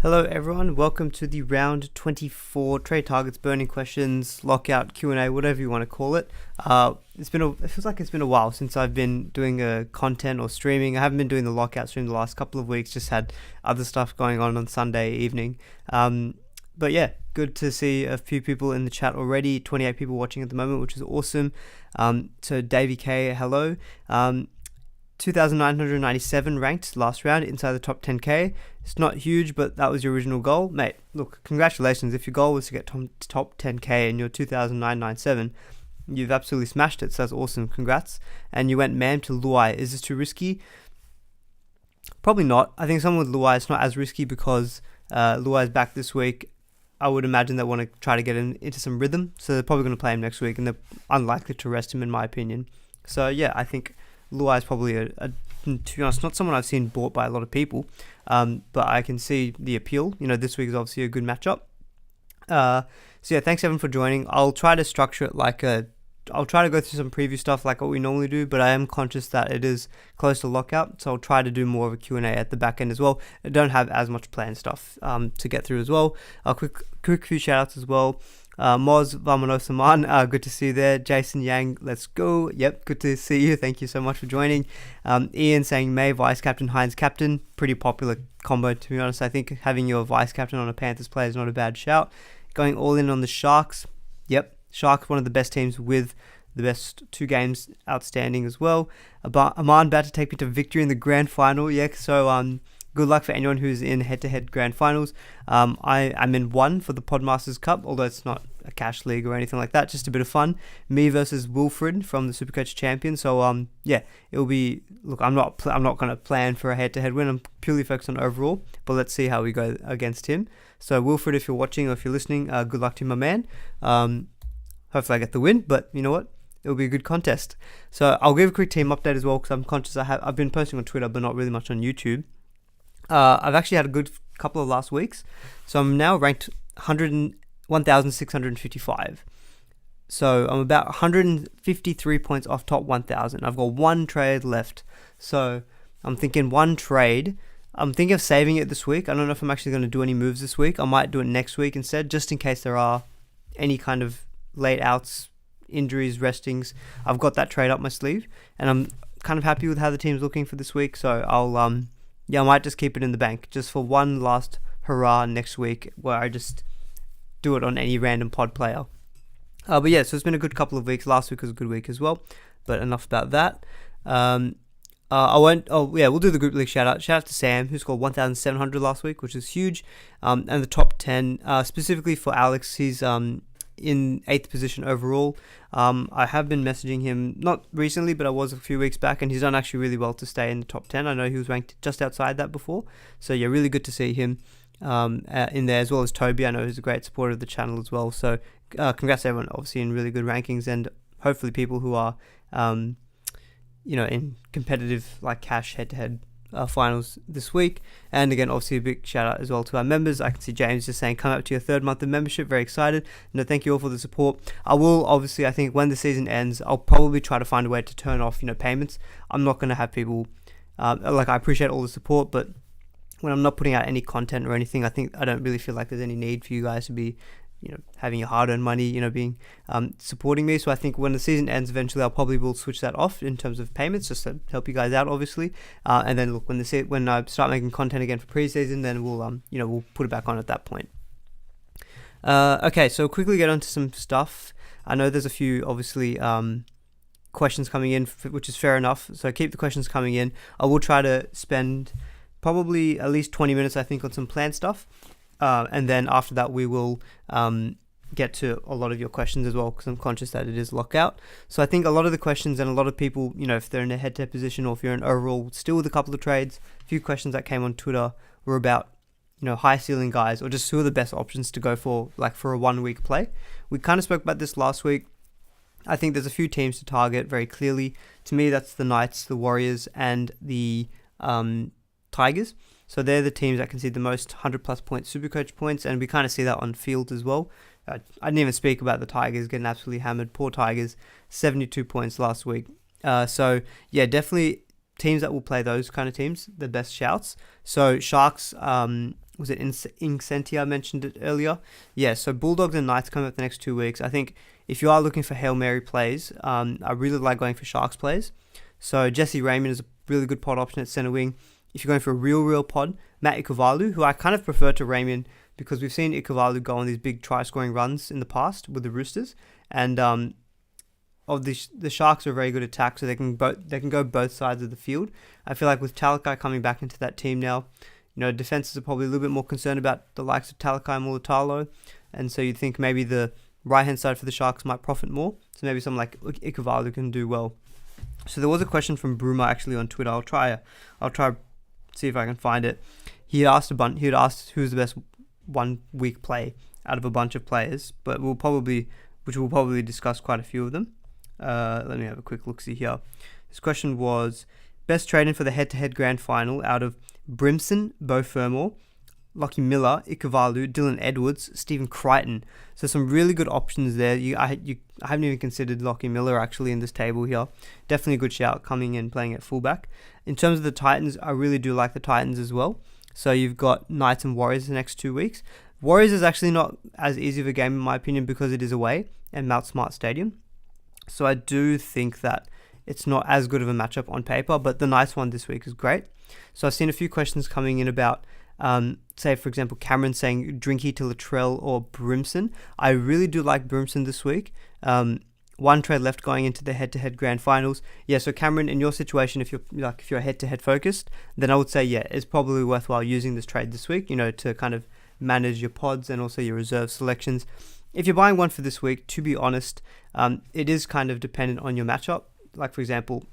Hello everyone, welcome to the round 24 trade targets, burning questions, lockout, Q&A, whatever you want to call it. It feels like it's been a while since I've been doing content or streaming. I haven't been doing the lockout stream the last couple of weeks, just had other stuff going on Sunday evening. But yeah, good to see a few people in the chat already, 28 people watching at the moment, which is awesome. So Davey K, hello. 2,997 ranked last round inside the top 10k. It's not huge, but that was your original goal, mate. Look, congratulations. If your goal was to get top 10k and you're 2,997, you've absolutely smashed it. So that's awesome. Congrats. And you went man to Luai. Is this too risky? Probably not. I think someone with Luai, it's not as risky because Luai's back this week. I would imagine they want to try to get into some rhythm, so they're probably going to play him next week, and they're unlikely to rest him, in my opinion. So yeah, I think Luai is probably to be honest, not someone I've seen bought by a lot of people, but I can see the appeal. This week is obviously a good matchup. So yeah, thanks everyone for joining. I'll try to structure it I'll try to go through some preview stuff like what we normally do, but I am conscious that it is close to lockout, so I'll try to do more of a Q&A at the back end as well. I don't have as much planned stuff to get through as well. A quick few shoutouts as well. Moz Vamonos Aman, good to see you there. Jason Yang, let's go. Yep, good to see you. Thank you so much for joining. Ian saying May, vice captain, Hines captain. Pretty popular combo, to be honest. I think having your vice captain on a Panthers player is not a bad shout. Going all in on the Sharks. Yep, Sharks, one of the best teams with the best 2 games outstanding as well. Aman about to take me to victory in the grand final. Yeah, so good luck for anyone who's in head-to-head grand finals. I'm in one for the Podmasters Cup, although it's not a cash league or anything like that, just a bit of fun. Me versus Wilfred from the SuperCoach Champion. So yeah, it'll be. Look, I'm not going to plan for a head-to-head win. I'm purely focused on overall, but let's see how we go against him. So Wilfred, if you're watching or if you're listening, good luck to you, my man. Hopefully I get the win, but you know what? It'll be a good contest. So I'll give a quick team update as well, because I'm conscious I've been posting on Twitter, but not really much on YouTube. I've actually had a good couple of last weeks, so I'm now ranked 1,655. So I'm about 153 points off top 1,000. I've got one trade left, so I'm thinking one trade. I'm thinking of saving it this week. I don't know if I'm actually going to do any moves this week. I might do it next week instead, just in case there are any kind of late outs, injuries, restings. I've got that trade up my sleeve, and I'm kind of happy with how the team's looking for this week. So I'll I might just keep it in the bank just for one last hurrah next week, where I just do it on any random pod player. But yeah, so it's been a good couple of weeks. Last week was a good week as well, but enough about that. We'll do the group league shout out. Shout out to Sam, who scored 1,700 last week, which is huge. And the top 10, specifically for Alex, he's in 8th position overall. I have been messaging him, not recently, but I was a few weeks back, and he's done actually really well to stay in the top 10. I know he was ranked just outside that before, so yeah, really good to see him in there, as well as Toby. I know he's a great supporter of the channel as well, so congrats to everyone, obviously in really good rankings, and hopefully people who are in competitive like cash head-to-head finals this week. And again, obviously a big shout out as well to our members. I can see James just saying come up to your 3rd month of membership, very excited. Thank you all for the support. I will obviously, I think when the season ends, I'll probably try to find a way to turn off payments. I'm not going to have people I appreciate all the support, but when I'm not putting out any content or anything, I don't really feel like there's any need for you guys to be having your hard-earned money, being supporting me. So I think when the season ends, eventually I'll probably will switch that off in terms of payments, just to help you guys out, obviously. And then look, when I start making content again for pre-season, then we'll put it back on at that point. Okay, so quickly get onto some stuff. I know there's a few obviously questions coming in, which is fair enough. So keep the questions coming in. I will try to spend probably at least 20 minutes, I think, on some planned stuff. And then after that, we will get to a lot of your questions as well, because I'm conscious that it is lockout. So I think a lot of the questions, and a lot of people, if they're in a head-to-head position, or if you're in overall still with a couple of trades, a few questions that came on Twitter were about, high ceiling guys, or just who are the best options to go for, like for a 1-week play. We kind of spoke about this last week. I think there's a few teams to target very clearly. To me, that's the Knights, the Warriors, and the Tigers. So they're the teams that concede the most 100-plus point SuperCoach points, and we kind of see that on field as well. I didn't even speak about the Tigers getting absolutely hammered. Poor Tigers, 72 points last week. So yeah, definitely teams that will play those kind of teams, the best shouts. So Sharks, was it Incenti? I mentioned it earlier. Yeah, so Bulldogs and Knights coming up the next 2 weeks. I think if you are looking for Hail Mary plays, I really like going for Sharks plays. So Jesse Raymond is a really good pod option at centre wing. If you're going for a real pod, Matt Ikuvalu, who I kind of prefer to Raymond because we've seen Ikuvalu go on these big try-scoring runs in the past with the Roosters, and the Sharks are a very good attack, so they can go both sides of the field. I feel like with Talakai coming back into that team now, defenses are probably a little bit more concerned about the likes of Talakai and Mulatalo, and so you'd think maybe the right-hand side for the Sharks might profit more. So maybe someone like Ikuvalu can do well. So there was a question from Bruma actually on Twitter. I'll try see if I can find it. He had asked who's the best 1 week play out of a bunch of players, but we'll probably discuss quite a few of them. Let me have a quick look see here. This question was best trade-in for the head-to-head grand final out of Brimson, Beau Fermor, Lockie Miller, Ikuvalu, Dylan Edwards, Stephen Crichton. So some really good options there. I haven't even considered Lockie Miller actually in this table here. Definitely a good shout coming in playing at fullback. In terms of the Titans, I really do like the Titans as well. So you've got Knights and Warriors the next 2 weeks. Warriors is actually not as easy of a game in my opinion because it is away at Mount Smart Stadium. So I do think that it's not as good of a matchup on paper, but the Knights one this week is great. So I've seen a few questions coming in about, say for example, Cameron saying Drinky to Latrell or Brimson. I really do like Brimson this week. One trade left going into the head-to-head grand finals. Yeah, so Cameron, in your situation, if you're head-to-head focused, then I would say it's probably worthwhile using this trade this week, to kind of manage your pods and also your reserve selections. If you're buying one for this week, to be honest, it is kind of dependent on your matchup. Like for example,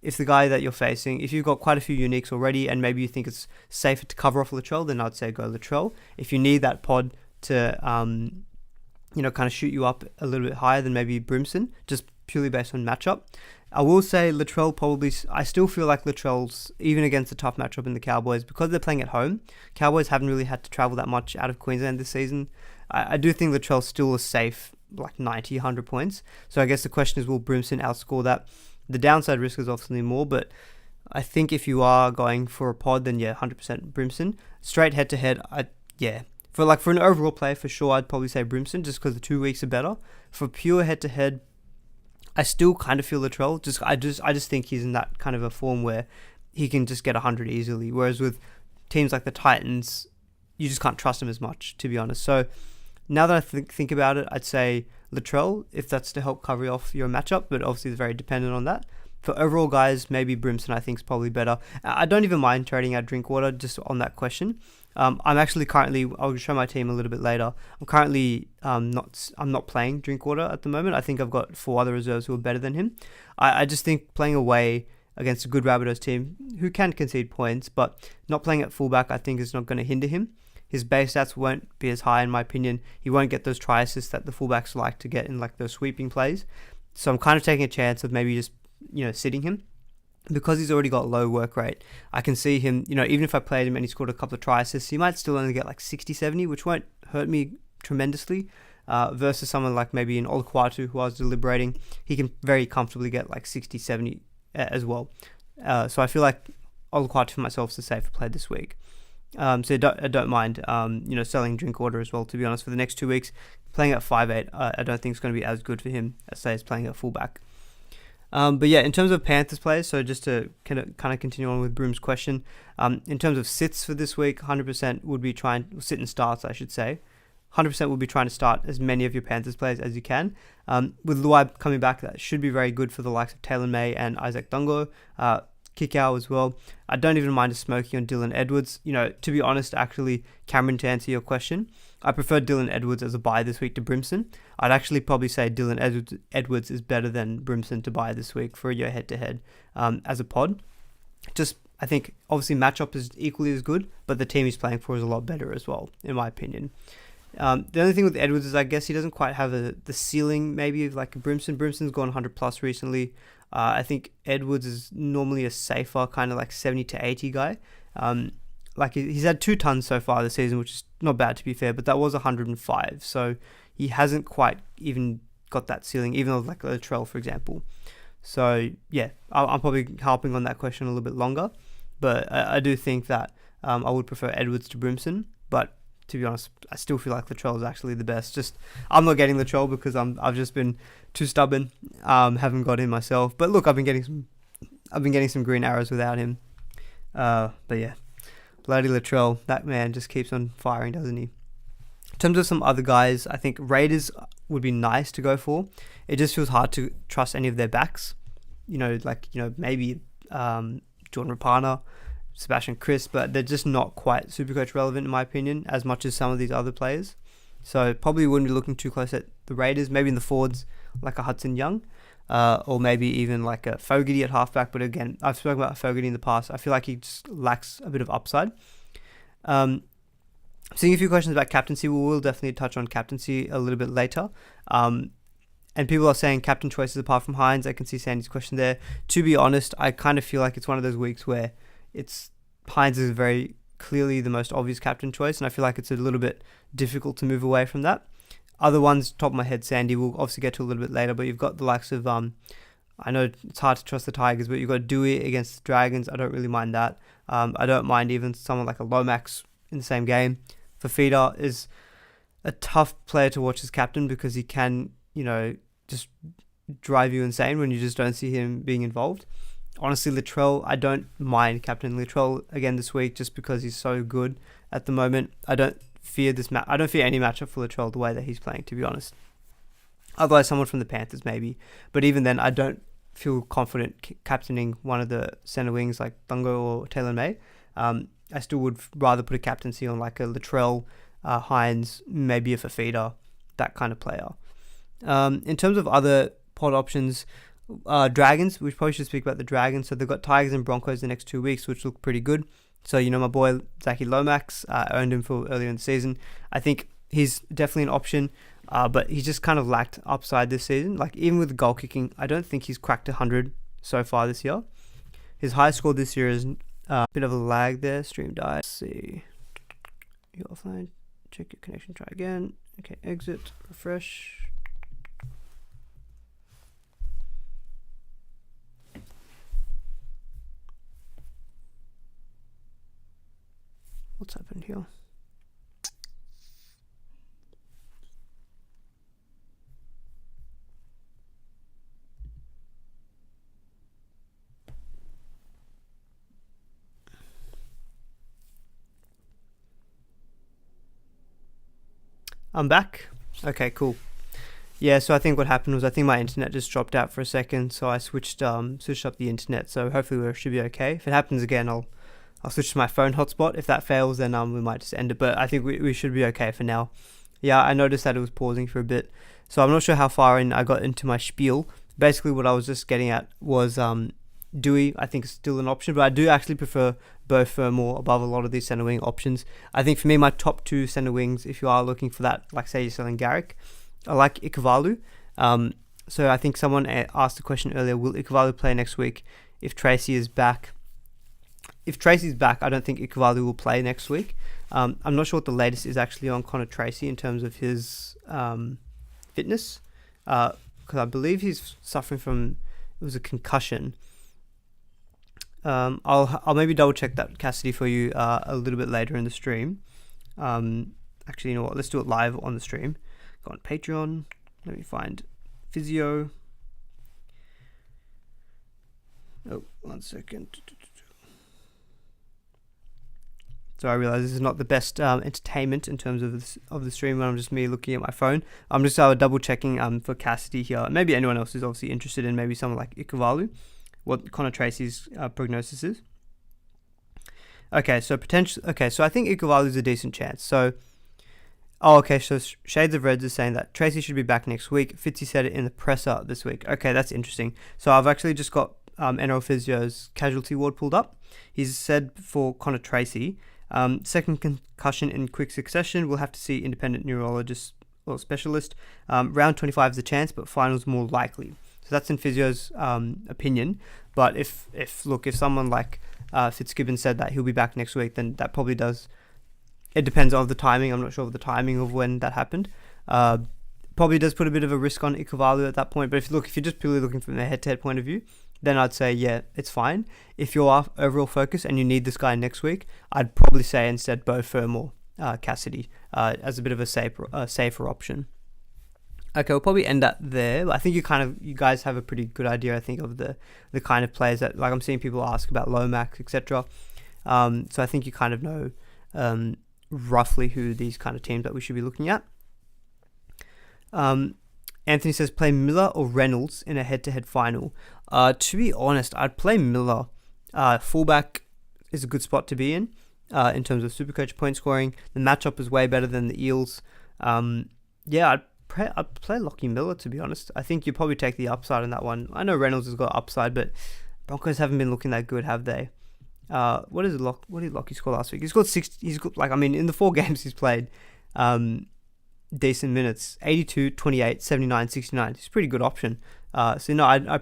if the guy that you're facing, if you've got quite a few uniques already and maybe you think it's safer to cover off Latrell, then I'd say go Latrell. If you need that pod to kind of shoot you up a little bit higher than maybe Brimson, just purely based on matchup. I will say Latrell I still feel like Latrell's, even against a tough matchup in the Cowboys, because they're playing at home, Cowboys haven't really had to travel that much out of Queensland this season. I do think Latrell's still a safe, 90, 100 points. So I guess the question is, will Brimson outscore that? The downside risk is obviously more, but I think if you are going for a pod, then 100% Brimson. Straight head-to-head, For an overall play, for sure, I'd probably say Brimson, just because the 2 weeks are better. For pure head-to-head, I still kind of feel Latrell. I just think he's in that kind of a form where he can just get 100 easily. Whereas with teams like the Titans, you just can't trust him as much, to be honest. So now that I think about it, I'd say Latrell, if that's to help cover off your matchup, but obviously it's very dependent on that. For overall guys, maybe Brimson I think is probably better. I don't even mind trading out Drinkwater just on that question. I'm actually currently, I'll show my team a little bit later. I'm currently I'm not playing Drinkwater at the moment. I think I've got 4 other reserves who are better than him. I just think playing away against a good Rabbitohs team who can concede points, but not playing at fullback I think is not going to hinder him. His base stats won't be as high in my opinion. He won't get those try assists that the fullbacks like to get in those sweeping plays. So I'm kind of taking a chance of maybe just sitting him. Because he's already got low work rate, I can see him, even if I played him and he scored a couple of try assists, he might still only get 60, 70, which won't hurt me tremendously, versus someone like maybe an Olukwatu who I was deliberating. He can very comfortably get 60, 70 as well. So I feel like Olukwatu for myself is a safer play this week. So I don't mind, selling Drinkwater as well, to be honest, for the next 2 weeks. Playing at 5'8", I don't think it's going to be as good for him as, say, as playing at fullback. But in terms of Panthers players, so just to kind of continue on with Broom's question, in terms of sits for this week, 100% would be sit and starts, I should say. 100% would be trying to start as many of your Panthers players as you can. With Luai coming back, that should be very good for the likes of Taylor May and Isaac Dungo. Kickout as well. I don't even mind a smoky on Dylan Edwards. To be honest, actually, Cameron, to answer your question, I prefer Dylan Edwards as a buy this week to Brimson. I'd actually probably say Dylan Edwards is better than Brimson to buy this week for your head-to-head as a pod. Just, I think, obviously matchup is equally as good, but the team he's playing for is a lot better as well, in my opinion. The only thing with Edwards is I guess he doesn't quite have the ceiling maybe of Brimson. Brimson's gone 100 plus recently. I think Edwards is normally a safer kind of 70 to 80 guy. He's had 2 tons so far this season, which is not bad to be fair, but that was 105. So he hasn't quite even got that ceiling, even though Latrell, for example. So I'm probably harping on that question a little bit longer, but I do think that I would prefer Edwards to Brimson. But to be honest, I still feel like Latrell is actually the best. Just I'm not getting Latrell because I've just been too stubborn. Haven't got him myself. But look, I've been getting some green arrows without him. But yeah, bloody Latrell, that man just keeps on firing, doesn't he? In terms of some other guys, I think Raiders would be nice to go for. It just feels hard to trust any of their backs. Maybe Jordan Rapana, Sebastian Chris, but they're just not quite Supercoach relevant in my opinion, as much as some of these other players. So probably wouldn't be looking too close at the Raiders. Maybe in the forwards, like a Hudson Young, or maybe even like a Fogarty at halfback. But again, I've spoken about Fogarty in the past. I feel like he just lacks a bit of upside. Seeing a few questions about captaincy. We will definitely touch on captaincy a little bit later. And people are saying captain choices apart from Hines. I can see Sandy's question there. To be honest, I kind of feel like it's one of those weeks where Hines is very clearly the most obvious captain choice, and I feel like it's a little bit difficult to move away from that. Other ones, top of my head, Sandy, we'll obviously get to a little bit later, but you've got the likes of, I know it's hard to trust the Tigers, but you've got Dewey against the Dragons. I don't really mind that. I don't mind even someone like a Lomax in the same game. Fafita is a tough player to watch as captain because he can, just drive you insane when you just don't see him being involved. Honestly, Latrell, I don't mind captain Latrell again this week just because he's so good at the moment. I don't fear I don't fear any matchup for Latrell the way that he's playing, to be honest. Otherwise, someone from the Panthers maybe. But even then, I don't feel confident captaining one of the centre wings like Bungo or Taylor May. I still would rather put a captaincy on like a Latrell, Hines, maybe a Fafita, that kind of player. In terms of other pod options, Dragons, we probably should speak about the Dragons. So they've got Tigers and Broncos the next 2 weeks, which look pretty good. So, my boy, Zachy Lomax, I owned him for earlier in the season. I think he's definitely an option, but he's just kind of lacked upside this season. Like, even with the goal kicking, I don't think he's cracked 100 so far this year. His highest score this year is a bit of a lag there. Stream died. Let's see. You're offline. Check your connection. Try again. Okay, exit. Refresh. What's happened here? I'm back. Okay, cool. Yeah, so I think what happened was my internet just dropped out for a second, so I switched up the internet. So hopefully we should be okay. If it happens again, I'll switch to my phone hotspot. If that fails, then we might just end it. But I think we should be okay for now. Yeah, I noticed that it was pausing for a bit. So I'm not sure how far in I got into my spiel. Basically, what I was just getting at was Dewey, I think, is still an option. But I do actually prefer Beau Fermor above a lot of these centre wing options. I think for me, my top two centre wings, if you are looking for that, like say you're selling Garrick, I like Ikuvalu. So I think someone asked the question earlier, will Ikuvalu play next week if Tracy is back? If Tracy's back, I don't think Ikuvalu will play next week. I'm not sure what the latest is actually on Connor Tracy in terms of his fitness, because I believe he's suffering from, it was a concussion. I'll maybe double check that, Cassidy, for you a little bit later in the stream. Actually, you know what? Let's do it live on the stream. Go on Patreon. Let me find physio. Oh, 1 second. So I realize this is not the best entertainment in terms of the stream when I'm just me looking at my phone. I'm just double checking for Cassidy here. Maybe anyone else is obviously interested in maybe someone like Ikuvalu, what Connor Tracy's prognosis is. Okay, so so I think Ikuvalu is a decent chance. So, so Shades of Reds is saying that Tracy should be back next week. Fitzy said it in the presser this week. Okay, that's interesting. So I've actually just got NRL Physio's casualty ward pulled up. He's said for Connor Tracy, second concussion in quick succession. We'll have to see independent neurologist or specialist. Round 25 is a chance, but finals more likely. So that's in Physio's opinion. But if someone like Fitzgibbon said that he'll be back next week, then that probably does. It depends on the timing. I'm not sure of the timing of when that happened. Probably does put a bit of a risk on Ikuvalu at that point. But if you're just purely looking from a head-to-head point of view, then I'd say, yeah, it's fine. If you're overall focused and you need this guy next week, I'd probably say instead Beau Fermor. Cassidy as a bit of a safer option. Okay, we'll probably end that there. But I think you guys have a pretty good idea, I think, of the kind of players that, like, I'm seeing people ask about Lomax, etc. So I think you kind of know roughly who these kind of teams that we should be looking at. Anthony says, play Miller or Reynolds in a head-to-head final. To be honest, I'd play Miller. Fullback is a good spot to be in terms of SuperCoach point scoring. The matchup is way better than the Eels. I'd play Lockie Miller, to be honest. I think you'd probably take the upside on that one. I know Reynolds has got upside, but Broncos haven't been looking that good, have they? What did Lockie score last week? He scored 60. He's got, in the 4 games he's played, decent minutes. 82, 28, 79, 69. He's a pretty good option. I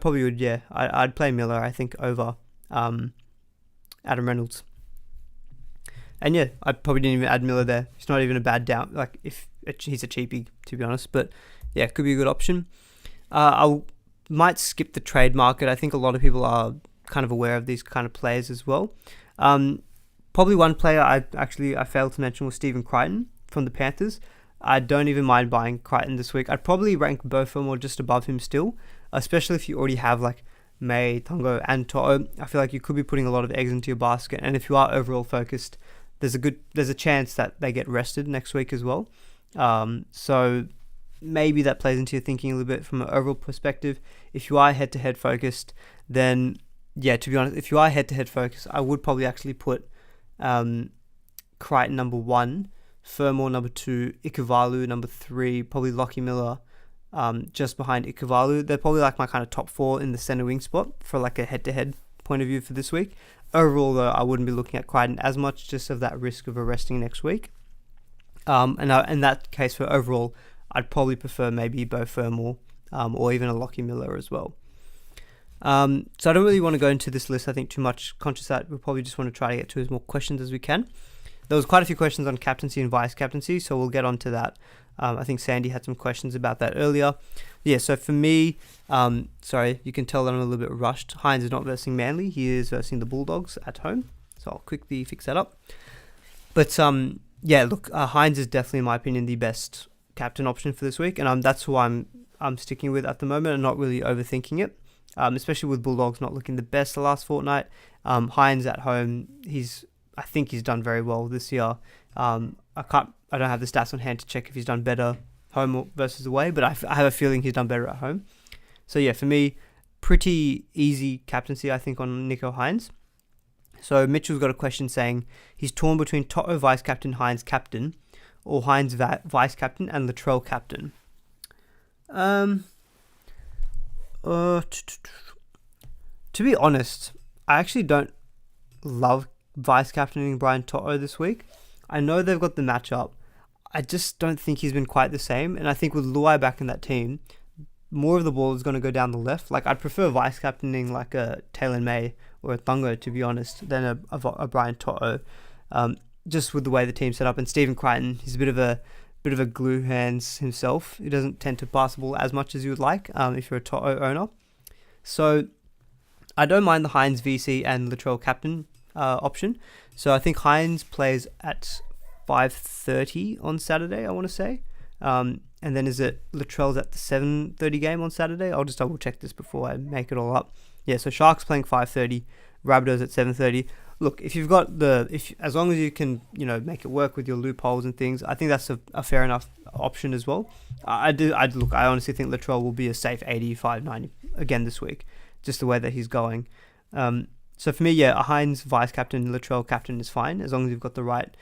probably would, I'd play Miller, I think, over Adam Reynolds. And yeah, I probably didn't even add Miller there. He's not even a bad down. If he's a cheapie, to be honest. But yeah, could be a good option. I might skip the trade market. I think a lot of people are kind of aware of these kind of players as well. Probably one player I failed to mention was Stephen Crichton from the Panthers. I don't even mind buying Crichton this week. I'd probably rank Beaufort just above him still, especially if you already have May, Tongo, and To'o. I feel like you could be putting a lot of eggs into your basket, and if you are overall focused, there's a chance that they get rested next week as well. So maybe that plays into your thinking a little bit from an overall perspective. If you are head-to-head focused, then to be honest, if you are head-to-head focused, I would probably actually put Crichton number 1, Fermor number 2, Ikuvalu number 3, probably Lockie Miller just behind Ikuvalu. They're probably my kind of top 4 in the center wing spot for a head-to-head point of view for this week. Overall, though, I wouldn't be looking at Crichton as much, just of that risk of arresting next week. And in that case, for overall, I'd probably prefer maybe Beau Fermor or even a Lockie Miller as well. So I don't really want to go into this list, I think, too much, conscious that we'll probably just want to try to get to as more questions as we can. There was quite a few questions on captaincy and vice captaincy, so we'll get on to that. I think Sandy had some questions about that earlier. Yeah, so for me, you can tell that I'm a little bit rushed. Hines is not versing Manly. He is versing the Bulldogs at home. So I'll quickly fix that up. But Hines is definitely, in my opinion, the best captain option for this week. And that's who I'm sticking with at the moment and not really overthinking it. Especially with Bulldogs not looking the best the last fortnight. Hines at home, I think he's done very well this year. I don't have the stats on hand to check if he's done better home versus away, but I have a feeling he's done better at home. So yeah, for me, pretty easy captaincy, I think, on Nicho Hines. So Mitchell's got a question saying he's torn between Toto vice captain, Hines captain, or Hines vice captain and Latrell captain. To be honest, I actually don't love vice captaining Brian Toto this week. I know they've got the matchup. I just don't think he's been quite the same. And I think with Luai back in that team, more of the ball is going to go down the left. I'd prefer vice captaining a Taylor May or a Thungo, to be honest, than a Brian Toto. Just with the way the team's set up. And Stephen Crichton, he's a bit of a glue hands himself. He doesn't tend to pass the ball as much as you would like if you're a Toto owner. So I don't mind the Hines VC and Latrell captain option. So I think Hines plays at 5:30 on Saturday, I want to say. And then is it Latrell's at the 7:30 game on Saturday? I'll just double check this before I make it all up. Yeah, so Sharks playing 5:30, Rabbitohs at 7:30. Look, if you've got as long as you can, make it work with your loopholes and things, I think that's a fair enough option as well. I honestly think Latrell will be a safe 85, 90 again this week, just the way that he's going. So for me, a Hines vice captain, Latrell captain is fine as long as you've got the right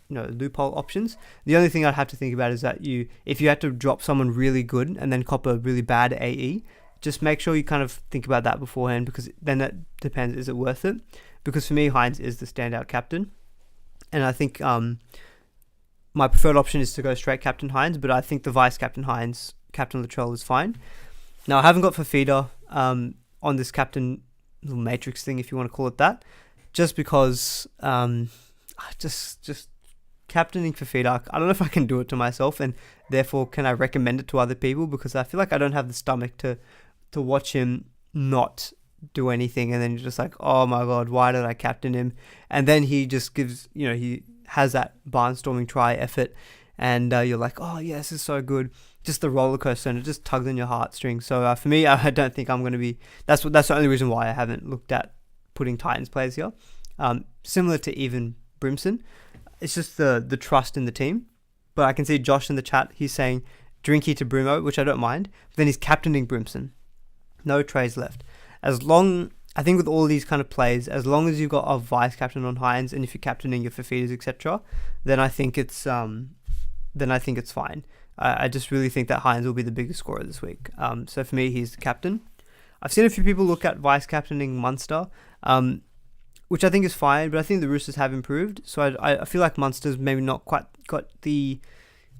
loophole options. The only thing I'd have to think about is that if you had to drop someone really good and then cop a really bad AE, just make sure you kind of think about that beforehand, because then that depends, is it worth it? Because for me, Hines is the standout captain. And I think my preferred option is to go straight captain Hines, but I think the vice captain Hines, captain Latrell is fine. Now, I haven't got Fafita on this captain little matrix thing, if you want to call it that, just because just captaining Fafita, I don't know if I can do it to myself, and therefore can I recommend it to other people, because I feel like I don't have the stomach to watch him not do anything, and then you're just like, oh my god, why did I captain him? And then he just gives, he has that barnstorming try effort, and you're like, oh yeah, this is so good. Just the roller coaster, and it just tugs on your heartstrings. So for me, I don't think I'm going to be. That's the only reason why I haven't looked at putting Titans players here. Similar to even Brimson, it's just the trust in the team. But I can see Josh in the chat. He's saying Drinky to Brumo, which I don't mind. But then he's captaining Brimson. No trays left. I think with all these kind of plays, as long as you've got a vice captain on Hines, and if you're captaining your Fafitas, etc., then I think it's fine. I just really think that Hines will be the biggest scorer this week. So for me, he's the captain. I've seen a few people look at vice captaining Munster, which I think is fine, but I think the Roosters have improved. So I feel like Munster's maybe not quite got the.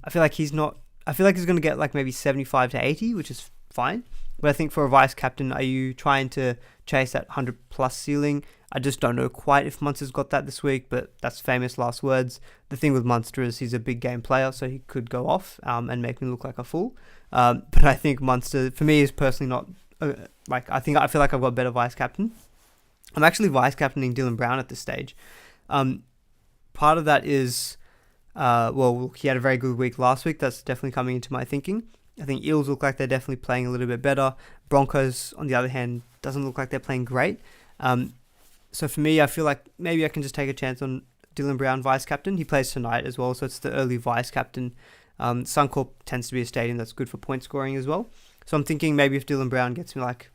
I feel like he's going to get like maybe 75 to 80, which is fine. But I think for a vice captain, are you trying to chase that 100 plus ceiling? I just don't know quite if Munster's got that this week, but that's famous last words. The thing with Munster is he's a big game player, so he could go off and make me look like a fool. But I think Munster, for me, is personally not I feel like I've got a better vice captain. I'm actually vice captaining Dylan Brown at this stage. Part of that is, he had a very good week last week. That's definitely coming into my thinking. I think Eels look like they're definitely playing a little bit better. Broncos, on the other hand, doesn't look like they're playing great. So for me, I feel like maybe I can just take a chance on Dylan Brown, vice captain. He plays tonight as well, so it's the early vice captain. Suncorp tends to be a stadium that's good for point scoring as well. So I'm thinking maybe if Dylan Brown gets me like,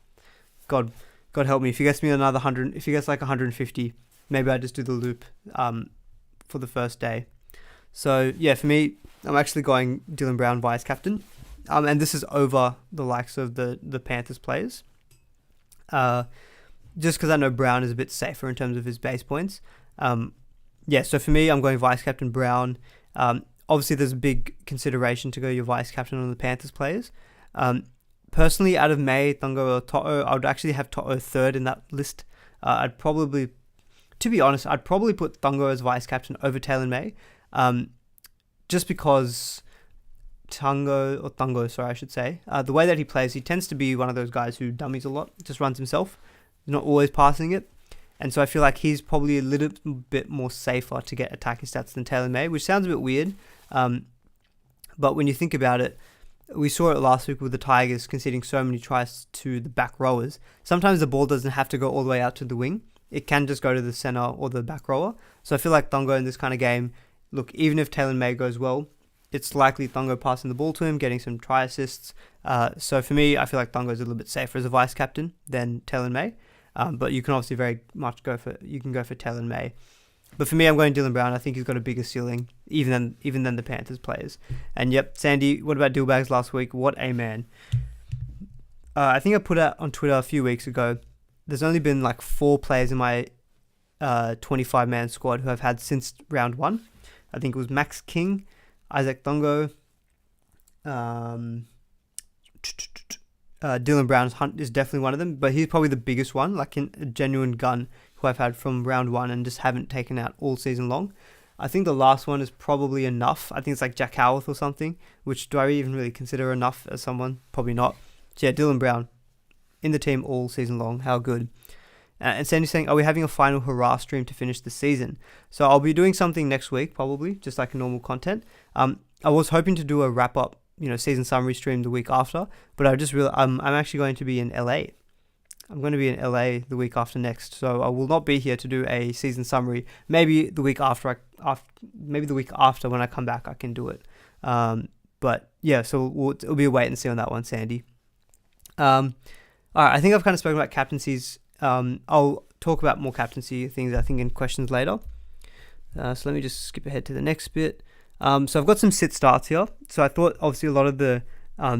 God help me, if he gets me another 100, if he gets like 150, maybe I just do the loop for the first day. So yeah, for me, I'm actually going Dylan Brown, vice captain. And this is over the likes of the Panthers players. Just because I know Brown is a bit safer in terms of his base points. So for me, I'm going vice captain Brown. Obviously, there's a big consideration to go your vice captain on the Panthers players. Personally, out of May, Thungo or To'o, I would actually have To'o third in that list. To be honest, I'd probably put Thungo as vice captain over Taylor May. Just because Thungo, I should say, the way that he plays, he tends to be one of those guys who dummies a lot, just runs himself. He's not always passing it. And so I feel like he's probably a little bit more safer to get attacking stats than Taylor May, which sounds a bit weird. But when you think about it, we saw it last week with the Tigers conceding so many tries to the back rowers. Sometimes the ball doesn't have to go all the way out to the wing. It can just go to the center or the back rower. So I feel like Thungo in this kind of game, look, even if Taylor May goes well, it's likely Thungo passing the ball to him, getting some try assists. So for me, I feel like Thungo is a little bit safer as a vice captain than Taylor May. But you can obviously very much go for Taylor May. But for me, I'm going Dylan Brown. I think he's got a bigger ceiling, even than the Panthers players. And yep, Sandy, what about Dillbags last week? What a man. I think I put out on Twitter a few weeks ago, there's only been like 4 players in my 25-man squad who I've had since round 1. I think it was Max King, Isaac Thungo, Dylan Brown is definitely one of them, but he's probably the biggest one, like a genuine gun who I've had from round 1 and just haven't taken out all season long. I think the last one is probably enough. I think it's like Jack Howarth or something, which do I even really consider enough as someone? Probably not. So yeah, Dylan Brown in the team all season long. How good. And Sandy's saying, are we having a final hurrah stream to finish the season? So I'll be doing something next week, probably, just like a normal content. I was hoping to do a wrap-up, season summary stream the week after, but I just realized I'm actually going to be in LA. I'm going to be in LA the week after next, so I will not be here to do a season summary. Maybe the week after, when I come back, I can do it. But yeah, so it'll be a wait and see on that one, Sandy. All right, I think I've kind of spoken about captaincies. I'll talk about more captaincy things, I think, in questions later. So let me just skip ahead to the next bit. So I've got some sit starts here. So I thought, obviously, a lot of the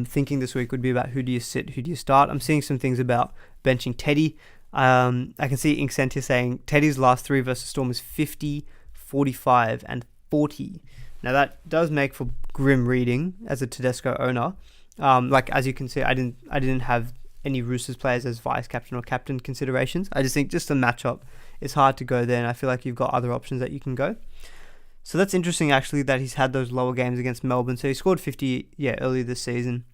thinking this week would be about who do you sit, who do you start. I'm seeing some things about benching Teddy. I can see Inkcent here saying Teddy's last 3 versus Storm is 50, 45, and 40. Now that does make for grim reading as a Tedesco owner. As you can see, I didn't have any Roosters players as vice captain or captain considerations. I just think just the matchup is hard to go there, and I feel like you've got other options that you can go. So that's interesting, actually, that he's had those lower games against Melbourne. So he scored 50, earlier this season.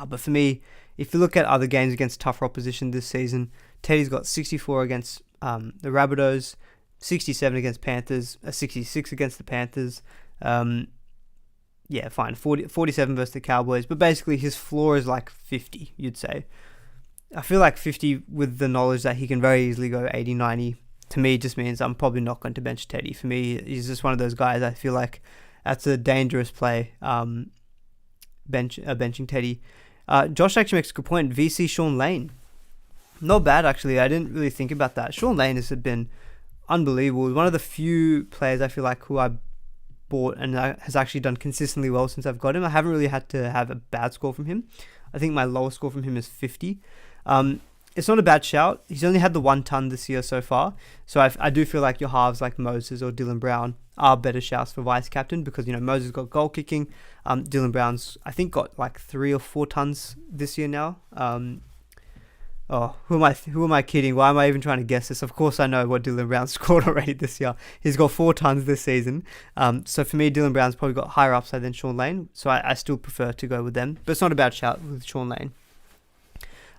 But for me, if you look at other games against tougher opposition this season, Teddy's got 64 against the Rabbitohs, 67 against Panthers, 66 against the Panthers. Yeah, fine, 47 versus the Cowboys. But basically, his floor is like 50, you'd say. I feel like 50 with the knowledge that he can very easily go 80, 90. To me, just means I'm probably not going to bench Teddy. For me, he's just one of those guys. I feel like that's a dangerous play, benching Teddy. Josh actually makes a good point. VC Sean Lane. Not bad, actually. I didn't really think about that. Sean Lane has been unbelievable. One of the few players I feel like who I bought and has actually done consistently well since I've got him. I haven't really had to have a bad score from him. I think my lowest score from him is 50. It's not a bad shout. He's only had the 1 ton this year so far. So I do feel like your halves like Moses or Dylan Brown are better shouts for vice captain because, Moses got goal kicking. Dylan Brown's, I think, got like 3 or 4 tons this year now. Who am I kidding? Why am I even trying to guess this? Of course I know what Dylan Brown scored already this year. He's got 4 tons this season. So for me, Dylan Brown's probably got higher upside than Sean Lane. So I still prefer to go with them. But it's not a bad shout with Sean Lane.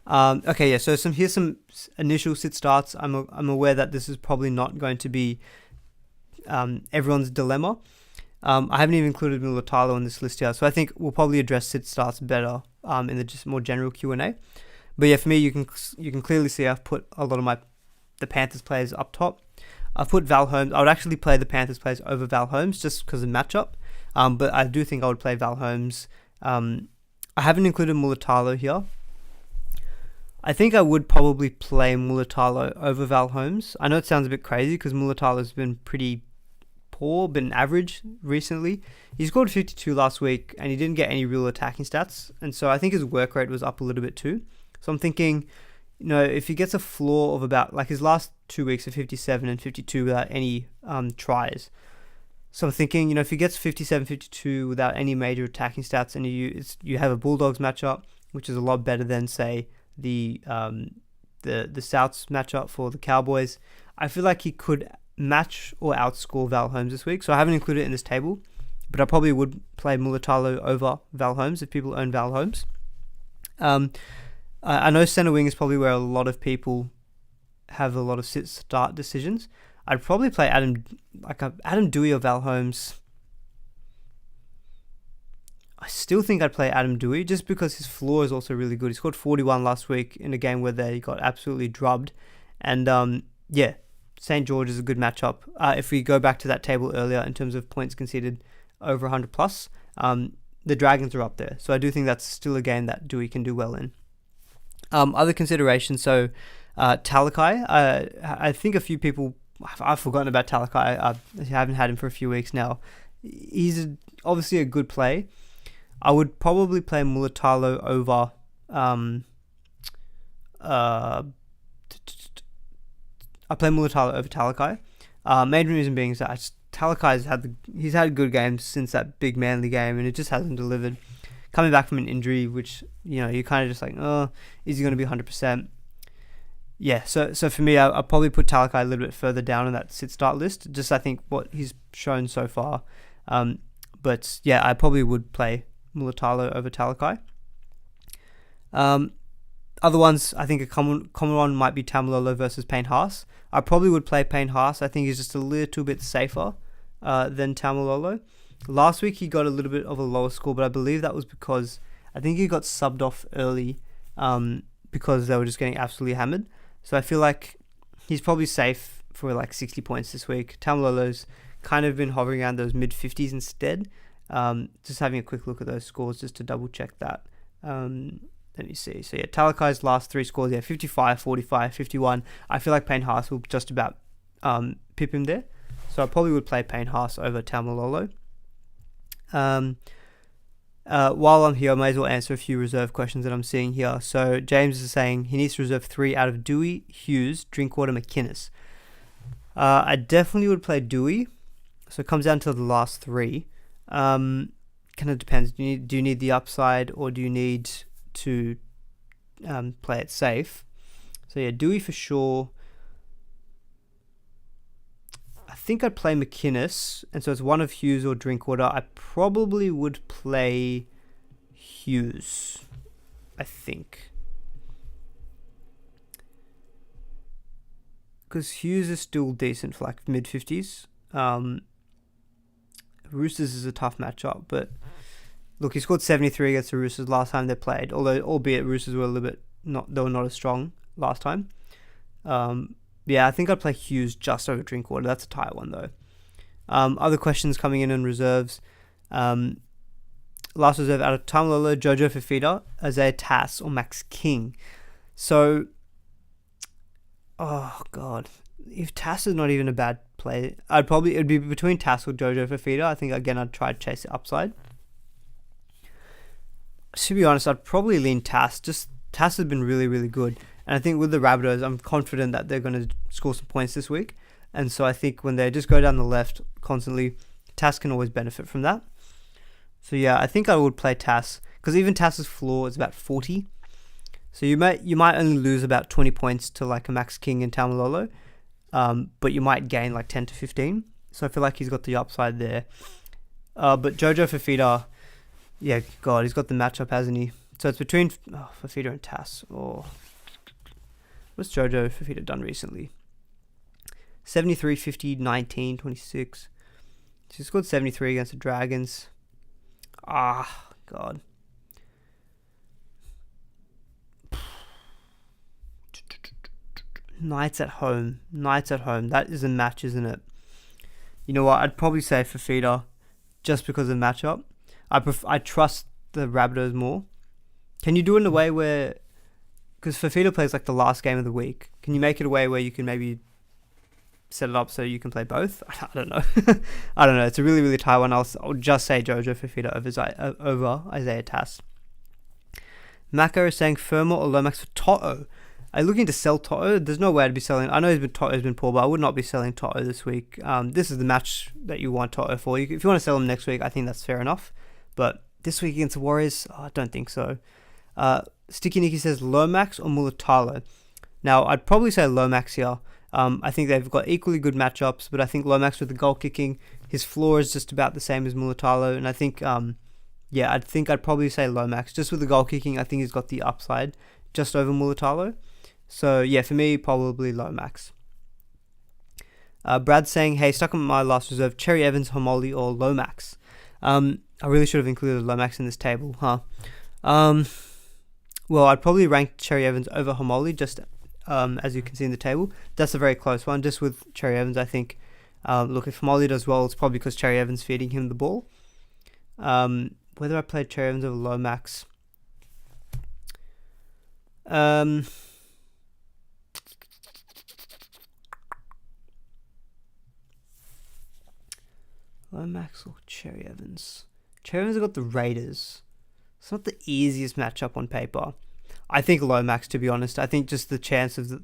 So here's some initial sit starts. I'm aware that this is probably not going to be everyone's dilemma. I haven't even included Mulatalo on this list here. So I think we'll probably address sit starts better in the just more general Q&A. But yeah, for me, you can clearly see I've put a lot of the Panthers players up top. I've put Val Holmes. I would actually play the Panthers players over Val Holmes just because of matchup. But I do think I would play Val Holmes. I haven't included Mulatalo here. I think I would probably play Mulatalo over Val Holmes. I know it sounds a bit crazy because Mulatalo's been pretty poor, been average recently. He scored 52 last week and he didn't get any real attacking stats. And so I think his work rate was up a little bit too. So I'm thinking, if he gets a floor of about, like his last 2 weeks of 57 and 52 without any tries. So I'm thinking, if he gets 57, 52 without any major attacking stats and you have a Bulldogs matchup, which is a lot better than, say, the Souths matchup for the Cowboys, I feel like he could match or outscore Val Holmes this week. So I haven't included it in this table, but I probably would play Mulatalo over Val Holmes if people own Val Holmes. I know center wing is probably where a lot of people have a lot of sit-start decisions. I'd probably play Adam Dewey or Val Holmes. I still think I'd play Adam Dewey just because his floor is also really good. He scored 41 last week in a game where they got absolutely drubbed. And St. George is a good matchup. If we go back to that table earlier in terms of points conceded over 100 plus, the Dragons are up there. So I do think that's still a game that Dewey can do well in. Other considerations, so Talakai. I think a few people, I've forgotten about Talakai. I haven't had him for a few weeks now. He's obviously a good play. I would probably play Mulatalo over I play Mulatalo over Talakai. Main reason being is that Talakai's had good games since that big Manly game, and it just hasn't delivered. Coming back from an injury, which you're kind of just like, is he going to be 100%? Yeah, so for me, I'll probably put Talakai a little bit further down on that sit-start list. Just I think what he's shown so far. But yeah, I probably would play Mulatalo over Talakai. Other ones, I think a common one might be Tamalolo versus Payne Haas. I probably would play Payne Haas. I think he's just a little bit safer than Tamalolo. Last week he got a little bit of a lower score, but I believe that was because I think he got subbed off early because they were just getting absolutely hammered. So I feel like he's probably safe for like 60 points this week. Tamalolo's kind of been hovering around those mid-50s instead. Just having a quick look at those scores just to double check that. Let me see. So yeah, Talakai's last 3 scores, 55, 45, 51. I feel like Payne Haas will just about pip him there. So I probably would play Payne Haas over Tamalolo. While I'm here, I may as well answer a few reserve questions that I'm seeing here. So James is saying he needs to reserve 3 out of Dewey, Hughes, Drinkwater, McInnes. I definitely would play Dewey. So it comes down to the last 3. Kind of depends. Do you need the upside, or do you need to play it safe? So yeah, Dewey for sure. I think I'd play McInnes, and so it's one of Hughes or Drinkwater. I probably would play Hughes, I think. because Hughes is still decent for like mid-50s. Roosters is a tough matchup, but look, he scored 73 against the Roosters last time they played, albeit Roosters were a little bit they were not as strong last time. I think I'd play Hughes just over Drinkwater. That's a tight one though. Other questions coming in reserves. Last reserve out of Tamalolo, Jojo Fafita, Isaiah Tass, or Max King. So, oh god, if Tass is not even a bad play, it'd be between Tass or Jojo Fafita. I think again I'd try to chase the upside. To be honest, I'd probably lean Tass. Just Tass has been really, really good, and I think with the Rabbitohs, I'm confident that they're going to score some points this week. And so I think when they just go down the left constantly, Tass can always benefit from that. So yeah, I think I would play Tass, because even Tass's floor is about 40. So you might only lose about 20 points to like a Max King and Tamalolo, but you might gain like 10 to 15. So I feel like he's got the upside there. But Jojo Fafita, yeah, God, he's got the matchup, hasn't he? So it's between Fafita and Tass. Or what's Jojo Fafita done recently? 73, 50, 19, 26. She scored 73 against the Dragons. God. Knights at home. That is a match, isn't it? You know what? I'd probably say Fafita just because of the matchup. I trust the Rabbitohs more. Can you do it in a way where... Because Fafita plays like the last game of the week. Can you make it a way where you can maybe set it up so you can play both? I don't know. I don't know. It's a really, really tight one. I'll just say Jojo Fafita over Isaiah Tass. Mako is saying Firma or Lomax for Toto. Are you looking to sell Toto? There's no way I'd be selling. I know Toto's been poor, but I would not be selling Toto this week. This is the match that you want Toto for. If you want to sell him next week, I think that's fair enough. But this week against the Warriors, I don't think so. Sticky Nicky says Lomax or Mulatalo. Now, I'd probably say Lomax here. I think they've got equally good matchups, but I think Lomax with the goal kicking, his floor is just about the same as Mulatalo, and I think, I'd probably say Lomax. Just with the goal kicking, I think he's got the upside just over Mulatalo. So, yeah, for me, probably Lomax. Brad's saying, hey, stuck on my last reserve, Cherry Evans, Homoli, or Lomax. I really should have included Lomax in this table, huh? Well, I'd probably rank Cherry Evans over Homoli, just as you can see in the table. That's a very close one, just with Cherry Evans, I think. Look, if Homoli does well, it's probably because Cherry Evans feeding him the ball. Whether I played Cherry Evans over Lomax... Lomax or Cherry Evans? Cherry Evans have got the Raiders. It's not the easiest matchup on paper. I think Lomax, to be honest. I think just the chance of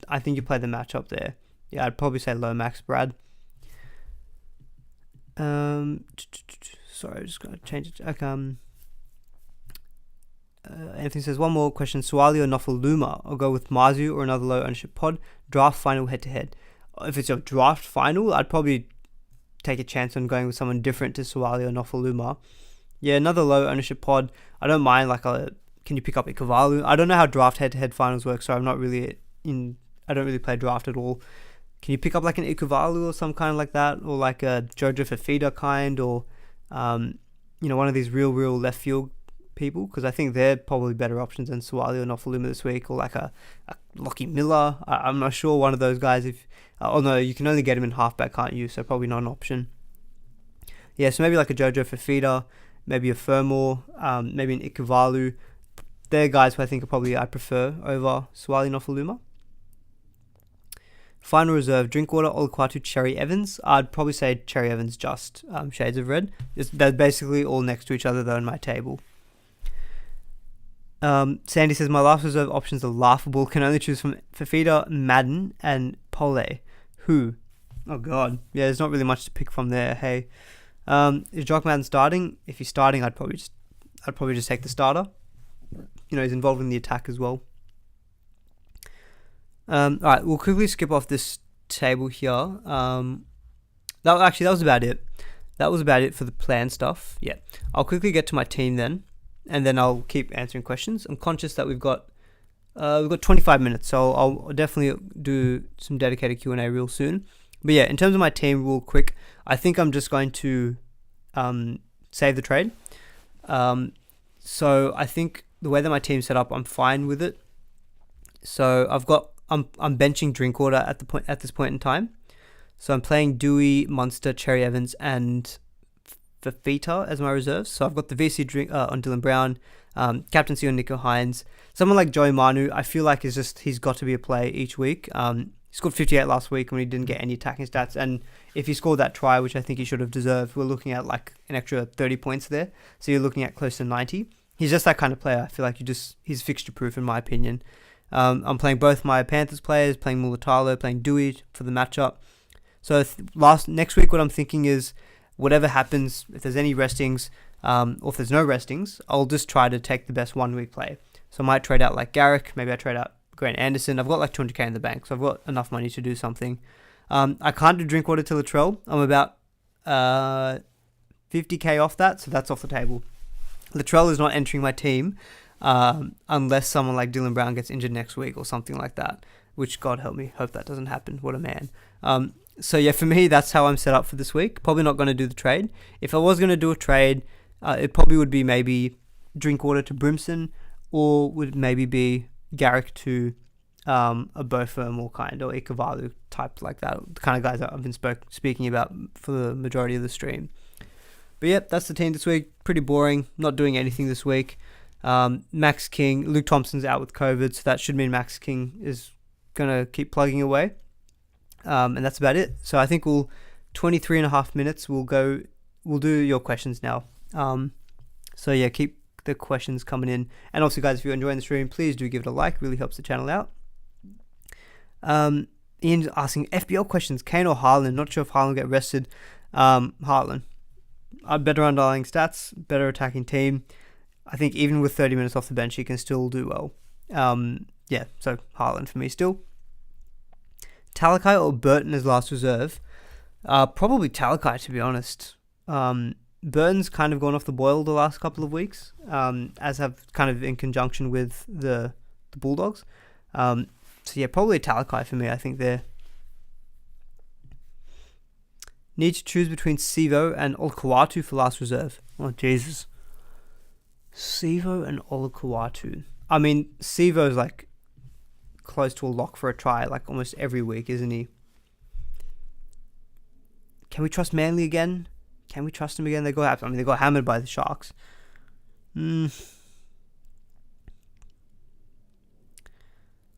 I think you play the matchup there. Yeah, I'd probably say Lomax, Brad. Sorry, I just got to change it. Okay, Anthony says, one more question. Suwali or Nofaluma? I'll go with Mazu or another low ownership pod. Draft final head-to-head. If it's a draft final, I'd probably take a chance on going with someone different to Suwali or Nofaluma. Yeah, another low ownership pod. I don't mind, can you pick up Ikavalu? I don't know how draft head-to-head finals work, so I don't really play draft at all. Can you pick up like an Ikavalu or some kind like that? Or like a Jojo Fafita kind, or one of these real left field people, because I think they're probably better options than Suwali or Nofaluma this week, or like a Lockie Miller. I'm not sure, one of those guys. No, you can only get him in halfback, can't you? So probably not an option. Yeah, so maybe like a Jojo Fafita, maybe a Fermor, maybe an Ikavalu. They're guys who I think I prefer over Suwali Nofaluma. Final reserve, Drinkwater, Olukwatu, Cherry Evans. I'd probably say Cherry Evans just shades of red. They're basically all next to each other though in my table. Sandy says, my last reserve options are laughable. Can only choose from Fafita, Madden, and Pole. Who? Oh god. Yeah, there's not really much to pick from there. Hey, is Jock Madden starting? If he's starting, I'd probably just take the starter. He's involved in the attack as well. Alright, we'll quickly skip off this table here. That was about it. That was about it for the plan stuff. Yeah, I'll quickly get to my team then, and then I'll keep answering questions. I'm conscious that we've got We've got 25 minutes, so I'll definitely do some dedicated Q&A real soon. But yeah, in terms of my team, real quick, I think I'm just going to save the trade. So I think the way that my team's set up, I'm fine with it. So I'm benching Drinkwater at this point in time. So I'm playing Dewey, Munster, Cherry Evans, and Fafita as my reserves. So I've got the VC on Dylan Brown, captaincy on Nico Hines. Someone like Joey Manu, I feel like he's got to be a play each week. He scored 58 last week when he didn't get any attacking stats, and if he scored that try, which I think he should have deserved, we're looking at like an extra 30 points there. So you're looking at close to 90. He's just that kind of player. I feel like he's fixture proof in my opinion. I'm playing both my Panthers players, playing Mulatalo, playing Dewey for the matchup. So next week, what I'm thinking is, whatever happens, if there's any restings, or if there's no restings, I'll just try to take the best 1 week play. So I might trade out like Garrick, maybe I trade out Grant Anderson. I've got like 200k in the bank, so I've got enough money to do something. I can't do Drinkwater to Latrell. I'm about 50k off that, so that's off the table. Latrell is not entering my team unless someone like Dylan Brown gets injured next week or something like that, which God help me, hope that doesn't happen. What a man. So yeah, for me, that's how I'm set up for this week. Probably not going to do the trade. If I was going to do a trade, it probably would be maybe Drinkwater to Brimson, or would maybe be Garrick to a Bofirm or Ikavalu type like that. The kind of guys that I've been speaking about for the majority of the stream. But yeah, that's the team this week. Pretty boring. Not doing anything this week. Max King, Luke Thompson's out with COVID, so that should mean Max King is going to keep plugging away. And that's about it. So I think 23.5 minutes, we'll do your questions now. So yeah, keep the questions coming in. And also guys, if you're enjoying the stream, please do give it a like, really helps the channel out. Ian's asking FPL questions, Kane or Haaland? Not sure if Haaland will get rested. Haaland. Better underlying stats, better attacking team. I think even with 30 minutes off the bench, he can still do well. Yeah, so Haaland for me still. Talakai or Burton as last reserve? Probably Talakai, to be honest. Burton's kind of gone off the boil the last couple of weeks, as have kind of in conjunction with the Bulldogs. So yeah, probably Talakai for me, I think there. Need to choose between Sivo and Olakau'atu for last reserve. Oh, Jesus. Sivo and Olakau'atu. I mean, Sivo's like close to a lock for a try like almost every week, isn't he? Can we trust Manly again? Can we trust him again? They got hammered by the Sharks.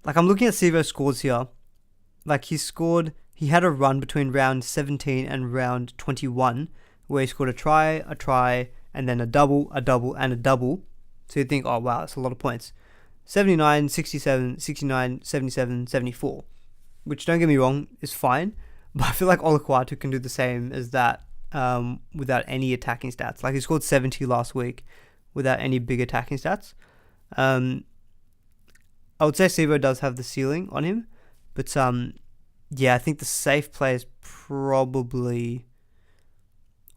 Like, I'm looking at Sivo's scores here. Like, he had a run between round 17 and round 21 where he scored a try, and then a double, and a double. So you'd think, oh wow, that's a lot of points. 79, 67, 69, 77, 74. Which, don't get me wrong, is fine. But I feel like Olakau'atu can do the same as that without any attacking stats. Like, he scored 70 last week without any big attacking stats. I would say Sivo does have the ceiling on him. But yeah, I think the safe play is probably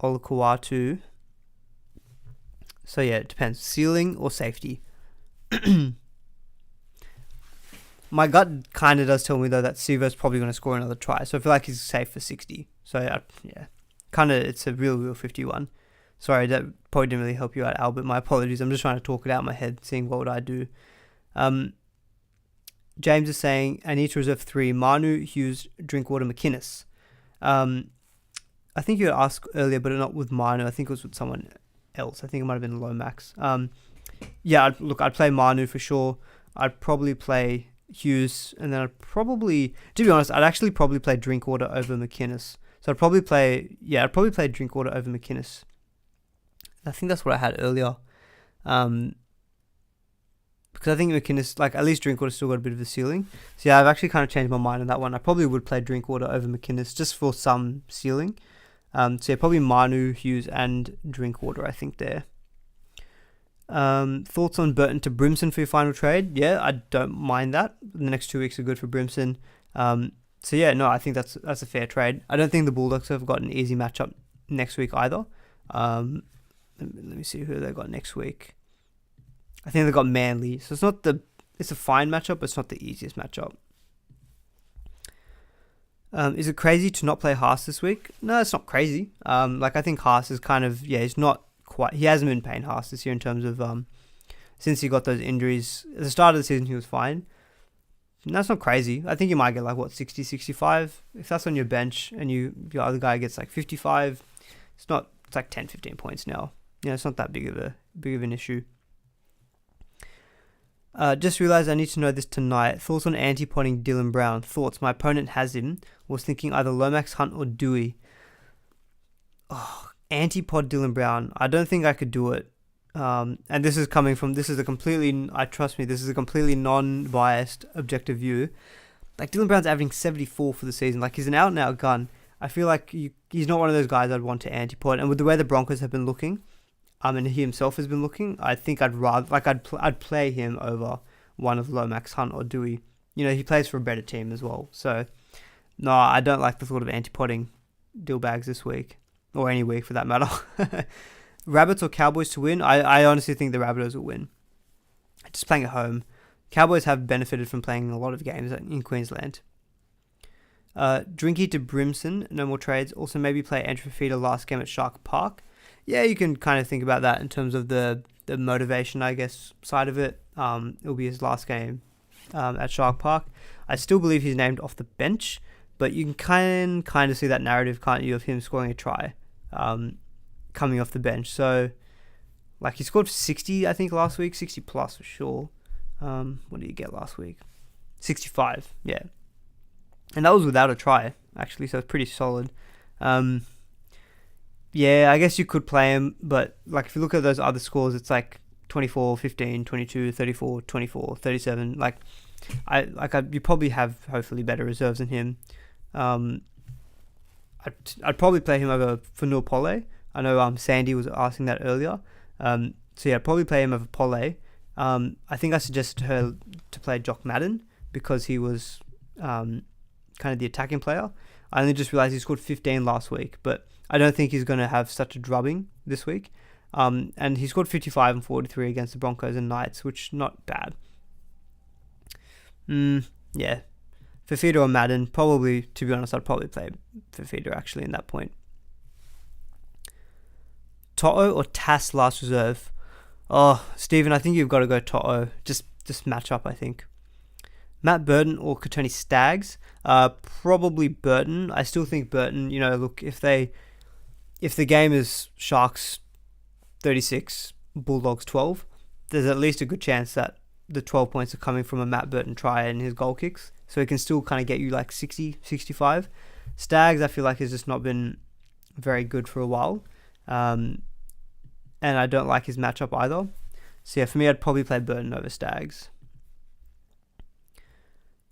Olakau'atu. So yeah, it depends. Ceiling or safety. My gut kind of does tell me, though, that Sivo's probably going to score another try. So I feel like he's safe for 60. So yeah, kind of, it's a real 51. Sorry, that probably didn't really help you out, Albert. My apologies. I'm just trying to talk it out in my head, seeing what would I do. James is saying, I need to reserve 3. Manu, Hughes, Drinkwater, McInnes. I think you had asked earlier, but not with Manu. I think it was with someone else. I think it might have been Lomax. Yeah, I'd play Manu for sure. I'd probably play Hughes, and then to be honest, I'd actually probably play Drinkwater over McInnes. So I'd probably play Drinkwater over McInnes. I think that's what I had earlier. Because I think McInnes, like, at least Drinkwater's still got a bit of a ceiling. So yeah, I've actually kind of changed my mind on that one. I probably would play Drinkwater over McInnes just for some ceiling. So yeah, probably Manu, Hughes, and Drinkwater, I think there. Thoughts on Burton to Brimson for your final trade? Yeah, I don't mind that. The next 2 weeks are good for Brimson. So yeah, no, I think that's a fair trade. I don't think the Bulldogs have got an easy matchup next week either. Let me see who they got next week. I think they got Manly, so it's not the it's a fine matchup, but it's not the easiest matchup. Is it crazy to not play Haas this week? No, it's not crazy. I think Haas is kind of, he's not quite, he hasn't been playing Haas this year in terms of, since he got those injuries. At the start of the season, he was fine. No, that's not crazy. I think you might get 60, 65. If that's on your bench and your other guy gets 55, it's 10, 15 points now. It's not that big of an issue. Just realised I need to know this tonight. Thoughts on anti-potting Dylan Brown? Thoughts. My opponent has him. Was thinking either Lomax, Hunt or Dewey. Anti-pod Dylan Brown. I don't think I could do it. And this is a completely non-biased, objective view. Dylan Brown's averaging 74 for the season. He's an out-and-out gun. I feel like he's not one of those guys I'd want to anti-pod. And with the way the Broncos have been looking, and he himself has been looking, I think I'd play him over one of Lomax, Hunt or Dewey. He plays for a better team as well. So, no, I don't like the thought of anti-podding Dillbags this week. Or any week for that matter. Rabbits or Cowboys to win? I honestly think the Rabbitohs will win. Just playing at home. Cowboys have benefited from playing a lot of games in Queensland. Drinky to Brimson, no more trades. Also maybe play Andrew Fafita last game at Shark Park. Yeah, you can kind of think about that in terms of the motivation, I guess, side of it. It'll be his last game at Shark Park. I still believe he's named off the bench, but you can kind of see that narrative, can't you, of him scoring a try coming off the bench. So, he scored 60, I think, last week. 60 plus for sure. What did he get last week? 65, yeah. And that was without a try, actually, so it's pretty solid. Yeah, I guess you could play him, but if you look at those other scores, it's 24, 15, 22, 34, 24, 37. You probably have hopefully better reserves than him. I'd probably play him over Fanua Pole. I know Sandy was asking that earlier. So yeah, I'd probably play him over Pole. I think I suggested her to play Jock Madden because he was kind of the attacking player. I only just realised he scored 15 last week, but I don't think he's going to have such a drubbing this week. And he scored 55 and 43 against the Broncos and Knights, which not bad. Yeah. Fafita or Madden, probably, to be honest, I'd probably play Fafita actually in that point. To'o or Tass last reserve? Oh, Stephen, I think you've got to go To'o. Just match up, I think. Matt Burton or Katoni Staggs? Probably Burton. I still think Burton, look, if the game is Sharks 36, Bulldogs 12, there's at least a good chance that the 12 points are coming from a Matt Burton try and his goal kicks. So he can still kind of get you 60, 65. Staggs, I feel like, has just not been very good for a while. And I don't like his matchup either. So yeah, for me, I'd probably play Burton over Staggs.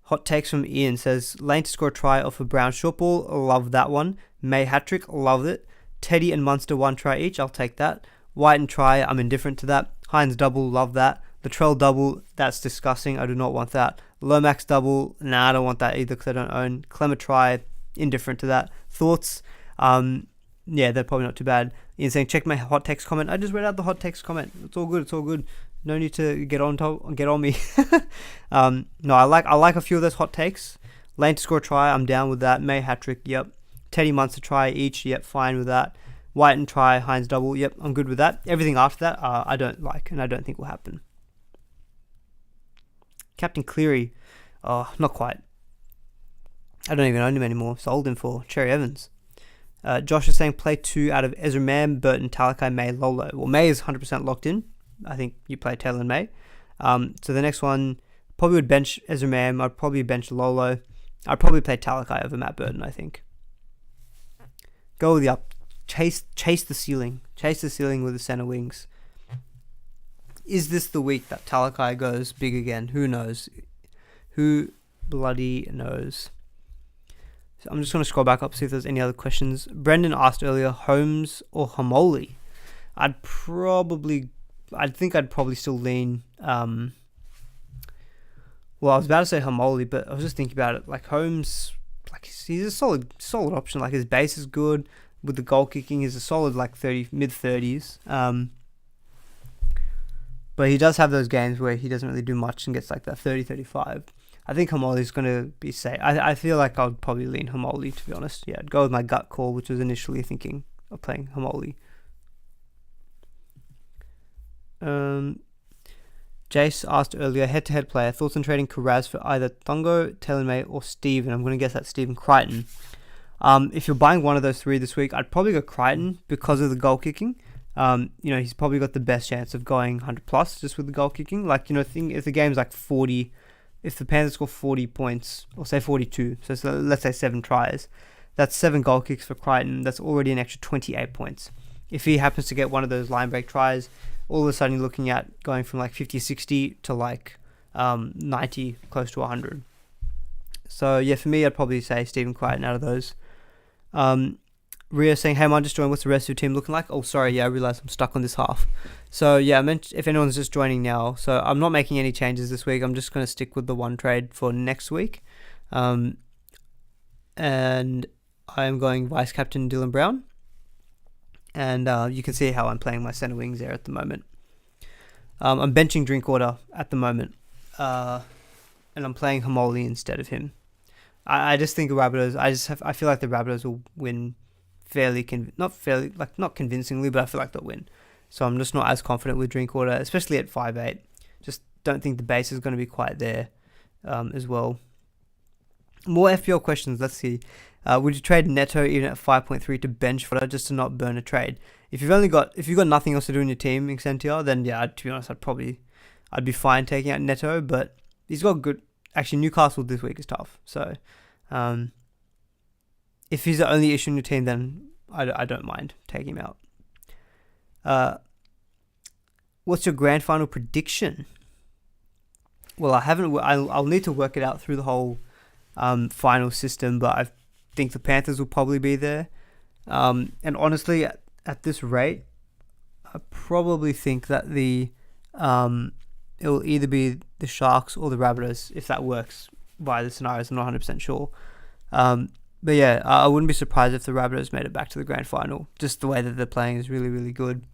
Hot takes from Ian says, Lane to score a try off a Brown short ball. Love that one. May hat-trick. Loved it. Teddy and Munster 1 try each. I'll take that. White and try. I'm indifferent to that. Hines double. Love that. Latrell double. That's disgusting. I do not want that. Lomax double. Nah, I don't want that either because I don't own. Clemmer try. Indifferent to that. Thoughts? Yeah, they're probably not too bad. Ian saying, check my hot text comment. I just read out the hot text comment. It's all good. No need to get on me. No, I like a few of those hot takes. Lane to score a try, I'm down with that. May hat-trick, yep. Teddy Munster try each, yep, fine with that. White and try, Hines double, yep, I'm good with that. Everything after that, I don't like, and I don't think will happen. Captain Cleary, oh, not quite. I don't even own him anymore. Sold him for Cherry Evans. Josh is saying play 2 out of Ezra Mam, Burton, Talakai, May, Lolo. Well, May is 100% locked in. I think you play Taylor and May. So the next one, probably would bench Ezra Mam. I'd probably bench Lolo. I'd probably play Talakai over Matt Burton, I think. Go with the up. Chase the ceiling. Chase the ceiling with the center wings. Is this the week that Talakai goes big again? Who knows? Who bloody knows? So I'm just going to scroll back up, see if there's any other questions. Brendan asked earlier, Holmes or Hamoli? I'd probably still lean. Well, I was about to say Hamoli, but I was just thinking about it. Holmes, he's a solid option. His base is good with the goal kicking. He's a solid mid 30s. But he does have those games where he doesn't really do much and gets like that 30-35. I think Hamoli's going to be safe. I feel like I'd probably lean Hamoli, to be honest. Yeah, I'd go with my gut call, which was initially thinking of playing Hamoli. Jace asked earlier, head-to-head player, thoughts on trading Karaz for either Thungo, Taylor or Steven? I'm going to guess that's Stephen Crichton. If you're buying one of those three this week, I'd probably go Crichton because of the goal kicking. He's probably got the best chance of going 100 plus just with the goal kicking. Like, if the game's like 40, if the Panthers score 40 points, or say 42, so let's say 7 tries, that's 7 goal kicks for Crichton. That's already an extra 28 points. If he happens to get one of those line break tries, all of a sudden you're looking at going from like 50-60 to like 90, close to 100. So yeah, for me, I'd probably say Stephen Crichton out of those. Ria saying, hey, I'm just joining. What's the rest of your team looking like? Oh, sorry. Yeah, I realized I'm stuck on this half. So yeah, I meant if anyone's just joining now. So I'm not making any changes this week. I'm just going to stick with the one trade for next week. And I'm going vice captain Dylan Brown. And you can see how I'm playing my center wings there at the moment. I'm benching Drinkwater at the moment. And I'm playing Hamoli instead of him. I just think the Rabbitohs, I feel like the Rabbitohs will win not convincingly, but I feel like they'll win. So I'm just not as confident with Drinkwater, especially at 5'8". Just don't think the base is going to be quite there as well. More FPL questions, let's see. Would you trade Neto even at 5.3 to bench fodder just to not burn a trade? If you've got nothing else to do in your team, Exentia, then yeah, to be honest, I'd be fine taking out Neto, but he's got good. Actually, Newcastle this week is tough, so if he's the only issue in your team, then I don't mind taking him out. What's your grand final prediction? Well, I haven't. I'll need to work it out through the whole final system, but I think the Panthers will probably be there. And honestly, at this rate, I probably think that it will either be the Sharks or the Rabbitohs, if that works via the scenarios. I'm not 100% sure. But yeah, I wouldn't be surprised if the Rabbitohs made it back to the grand final. Just the way that they're playing is really, really good.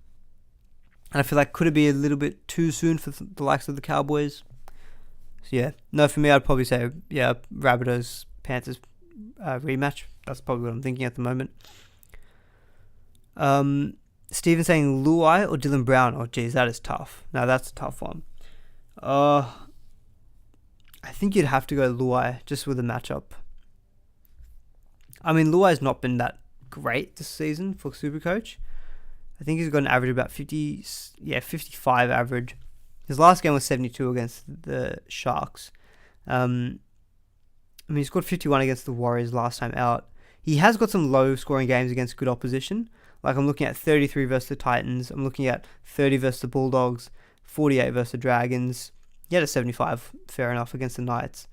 And I feel like could it be a little bit too soon for the likes of the Cowboys? So yeah, no, for me, I'd probably say, yeah, Rabbitohs, Panthers rematch. That's probably what I'm thinking at the moment. Steven saying Luai or Dylan Brown. Oh, geez, that is tough. Now that's a tough one. I think you'd have to go Luai just with the matchup. I mean, Luai's not been that great this season for SuperCoach. I think he's got an average of about 55 average. His last game was 72 against the Sharks. He scored 51 against the Warriors last time out. He has got some low-scoring games against good opposition. Like, I'm looking at 33 versus the Titans. I'm looking at 30 versus the Bulldogs, 48 versus the Dragons. He had a 75, fair enough, against the Knights.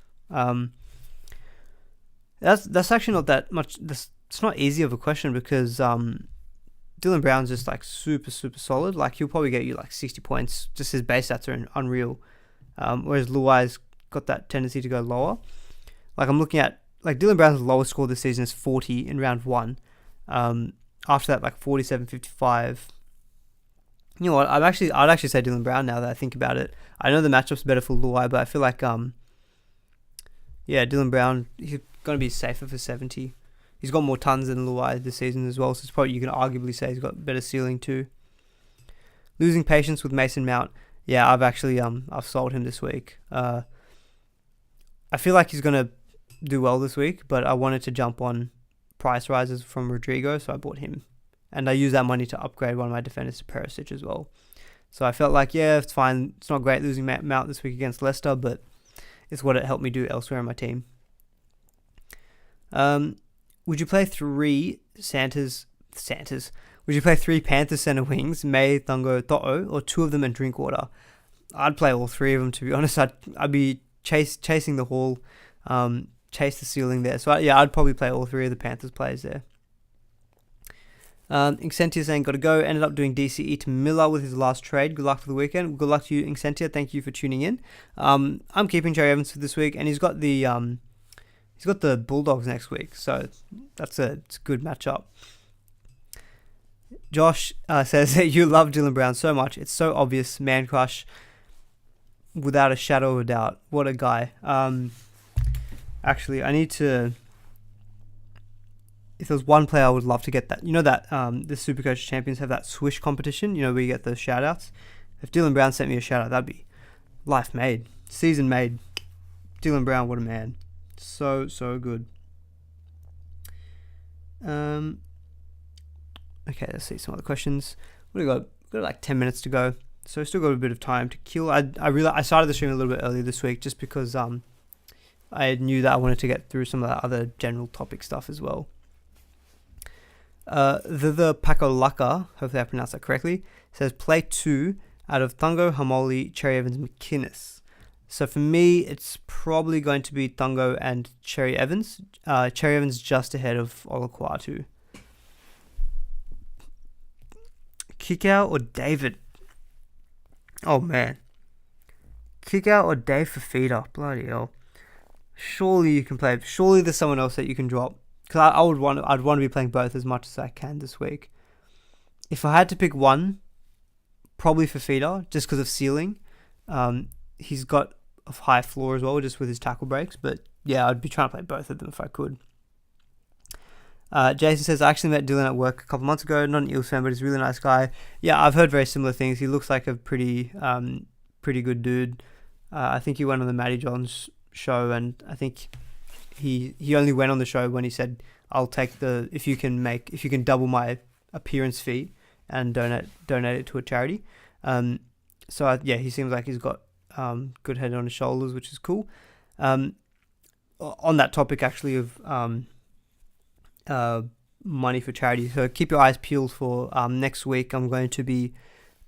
That's actually not that much. It's not easy of a question because Dylan Brown's just like super, super solid. Like, he'll probably get you like 60 points. Just his base stats are unreal. Whereas Luai's got that tendency to go lower. Like, I'm looking at, like, Dylan Brown's lowest score this season is 40 in round 1. After that, like 47, 55. You know what? I'd actually say Dylan Brown now that I think about it. I know the matchup's better for Luai, but I feel like Dylan Brown, he's going to be safer for 70. He's got more tons than Luai this season as well, so it's probably, you can arguably say he's got better ceiling too. Losing patience with Mason Mount. Yeah, I've sold him this week. I feel like he's going to do well this week, but I wanted to jump on price rises from Rodrigo, so I bought him. And I used that money to upgrade one of my defenders to Perisic as well. So I felt like, yeah, it's fine. It's not great losing Mount this week against Leicester, but it's what it helped me do elsewhere in my team. Would you play three Santas? Would you play 3 Panthers center wings, May, Thungo, To'o, or 2 of them and Drinkwater? I'd play all 3 of them, to be honest. I'd be chasing the haul, chase the ceiling there. So I'd probably play all 3 of the Panthers players there. Incentia saying, got to go. Ended up doing DCE to Miller with his last trade. Good luck for the weekend. Good luck to you, Incentia. Thank you for tuning in. I'm keeping Jerry Evans for this week, and he's got the Bulldogs next week, so it's a good matchup. Josh says that you love Dylan Brown so much. It's so obvious, man crush, without a shadow of a doubt. What a guy. Actually, I need to... If there was one player I would love to get that... You know that the SuperCoach Champions have that swish competition, you know, where you get those shoutouts? If Dylan Brown sent me a shoutout, that'd be life made. Season made. Dylan Brown, what a man. So good. Okay, let's see some other questions. What do we got? We've got like 10 minutes to go, so still got a bit of time to kill. I started the stream a little bit earlier this week just because I knew that I wanted to get through some of the other general topic stuff as well. The Pakolaka, hopefully I pronounced that correctly, says play 2 out of Thungo, Hamoli, Cherry Evans, McInnes. So for me, it's probably going to be Thungo and Cherry Evans. Cherry Evans just ahead of Olaquatu. Kick-out or David? Oh, man. Kick-out or Dave for feeder? Bloody hell. Surely you can play. Surely there's someone else that you can drop. Because I'd want to be playing both as much as I can this week. If I had to pick one, probably for feeder, just because of ceiling. He's got a high floor as well, just with his tackle breaks. But yeah, I'd be trying to play both of them if I could. Jason says, I actually met Dylan at work a couple months ago. Not an Eels fan, but he's a really nice guy. Yeah, I've heard very similar things. He looks like a pretty good dude. I think he went on the Matty Johns show, and I think he only went on the show when he said, I'll take if you can double my appearance fee and donate it to a charity. He seems like he's got good head on his shoulders, which is cool. On that topic actually of money for charity, so keep your eyes peeled for next week. I'm going to be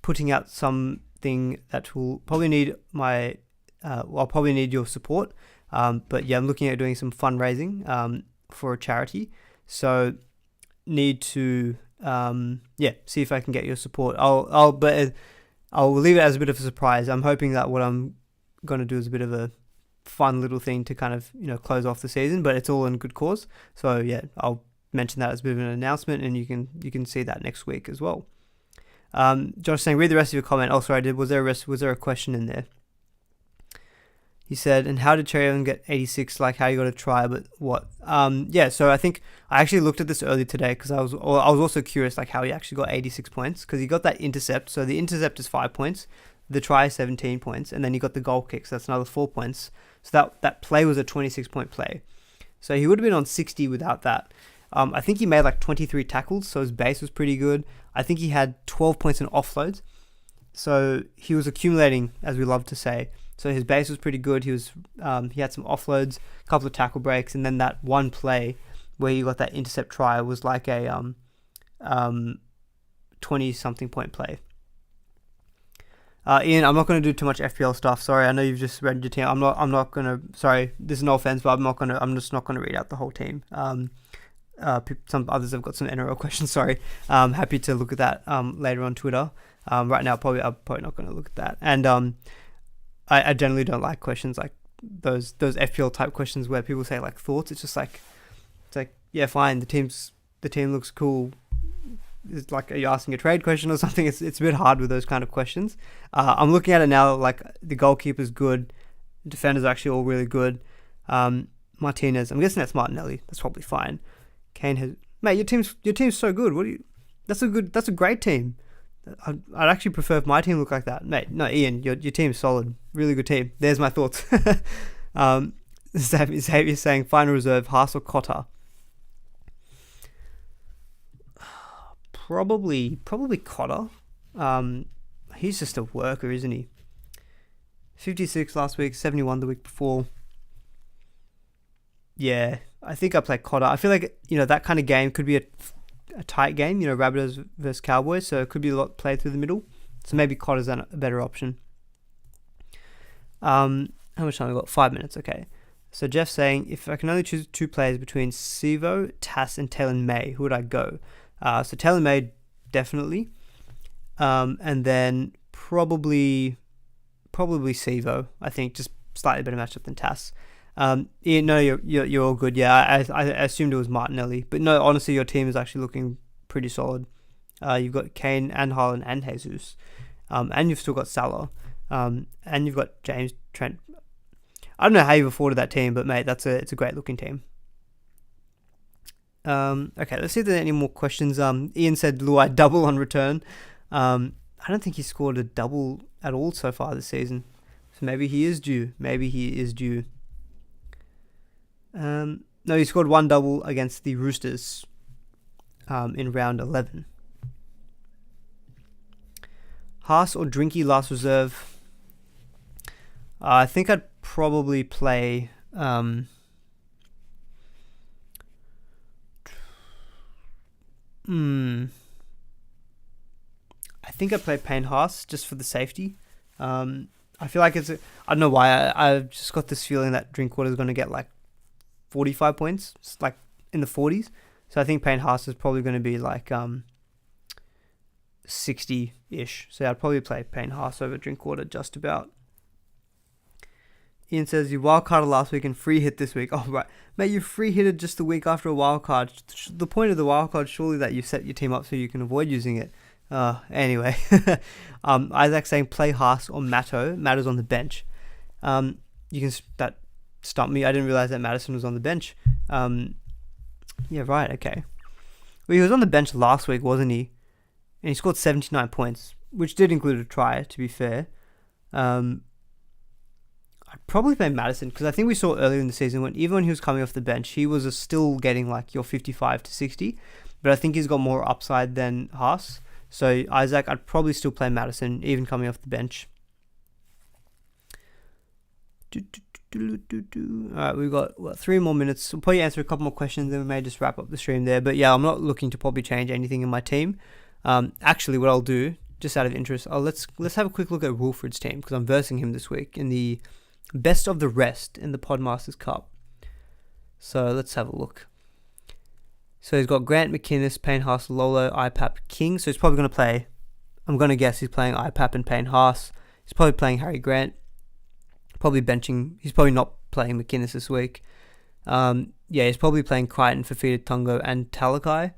putting out something that will probably need I'll probably need your support. But yeah, I'm looking at doing some fundraising for a charity. So need to see if I can get your support. I'll leave it as a bit of a surprise. I'm hoping that what I'm going to do is a bit of a fun little thing to kind of, close off the season, but it's all in good cause. So yeah, I'll mention that as a bit of an announcement, and you can see that next week as well. Josh saying, read the rest of your comment. Oh, sorry, I did. Was there a question in there? He said, and how did Cherry Evans get 86? Like, how you got to try, but what? So I think I actually looked at this earlier today because I was also curious, like, how he actually got 86 points, because he got that intercept. So the intercept is 5 points, the try is 17 points, and then he got the goal kick, so that's another 4 points. So that play was a 26-point play. So he would have been on 60 without that. I think he made like 23 tackles, so his base was pretty good. I think he had 12 points in offloads. So he was accumulating, as we love to say. So his base was pretty good. He had some offloads, a couple of tackle breaks, and then that one play where he got that intercept try was like a 20-something point play. Ian, I'm not going to do too much FPL stuff. Sorry, I know you've just read your team. I'm not going to. Sorry, this is no offense, but I'm just not going to read out the whole team. Some others have got some NRL questions. Sorry. Happy to look at that later on Twitter. Right now, I'm probably not going to look at that. And I generally don't like questions like those FPL type questions where people say like thoughts. It's like yeah, fine. The team looks cool. It's like, are you asking a trade question or something? It's a bit hard with those kind of questions. I'm looking at it now. Like, the goalkeeper's good, defenders are actually all really good. Martinez, I'm guessing that's Martinelli. That's probably fine. Kane has, mate, your team's so good. That's a great team. I'd actually prefer if my team looked like that, mate. No, Ian, your team's solid, really good team. There's my thoughts. Xavier saying final reserve, Haas or Cotter. Probably Cotter. He's just a worker, isn't he? 56 last week, 71 the week before. Yeah, I think I play Cotter. I feel like, that kind of game could be a tight game, Rabbitohs versus Cowboys, so it could be a lot played through the middle. So maybe Cotter's a better option. How much time have we got? 5 minutes, okay. So Jeff's saying, if I can only choose 2 players between Sivo, Tass, and Taylor May, who would I go? So Taylor May, definitely. And then probably Sivo, I think, just slightly better matchup than Tass. You're all good. Yeah, I assumed it was Martinelli, but no, honestly, your team is actually looking pretty solid. You've got Kane and Haaland and Jesus. And you've still got Salah. And you've got James, Trent. I don't know how you've afforded that team, but mate, it's a great looking team. Okay, let's see if there's any more questions. Ian said Luai double on return. I don't think he scored a double at all so far this season. So maybe he is due. No, he scored one double against the Roosters in round 11. Haas or Drinky last reserve? I think I'd probably play... I think I'd play Payne Haas just for the safety. I feel like I don't know why, I've just got this feeling that Drinkwater is going to get like 45 points, it's like in the 40s. So I think Payne Haas is probably going to be like 60-ish. So I'd probably play Payne Haas over Drinkwater just about. Ian says, you wildcarded last week and free hit this week. Oh, right. Mate, you free hitted just the week after a wildcard. The point of the wildcard surely that you set your team up so you can avoid using it. Anyway. Isaac saying play Haas or Matto. Matto's on the bench. That stumped me. I didn't realise that Madison was on the bench. Yeah, right, okay. Well, he was on the bench last week, wasn't he? And he scored 79 points, which did include a try, to be fair. I'd probably play Madison, because I think we saw earlier in the season, even when he was coming off the bench, he was still getting like your 55 to 60. But I think he's got more upside than Haas. So Isaac, I'd probably still play Madison, even coming off the bench. Alright, we've got 3 more minutes. We'll probably answer a couple more questions, then we may just wrap up the stream there. But yeah, I'm not looking to probably change anything in my team. Actually, what I'll do, just out of interest, let's have a quick look at Wilfred's team, because I'm versing him this week in the best of the rest in the Podmasters Cup. So let's have a look. So he's got Grant, McInnes, Payne Haas, Lolo, IPAP, King. So he's probably going to play, I'm going to guess he's playing IPAP and Payne Haas. He's probably playing Harry Grant. Probably benching, he's probably not playing McInnes this week. He's probably playing Crichton, Fafita, Tungo, and Talakai.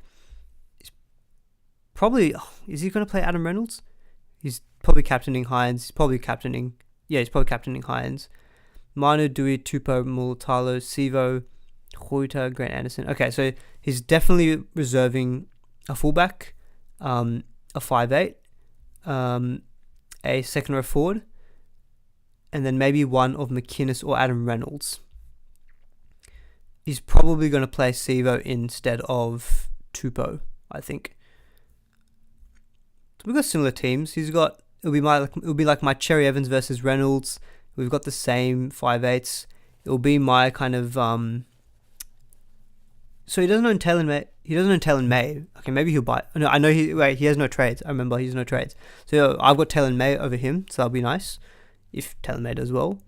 Is he going to play Adam Reynolds? He's probably captaining Hines. He's probably captaining Hines. Manu, Dewey, Tupou, Mulatalo, Sivo, Hoyter, Grant Anderson. Okay, so he's definitely reserving a fullback, a 5'8", a second row forward, and then maybe one of McInnes or Adam Reynolds. He's probably going to play Sivo instead of Tupou, I think. So we've got similar teams. It'll be like my Cherry Evans versus Reynolds. We've got the same 5'8". It'll be my kind of so he doesn't own Taylor May. Okay, maybe he'll buy. No, I know he has no trades. I remember he has no trades. So I've got Taylor May over him, so that'll be nice if Taylor May does well.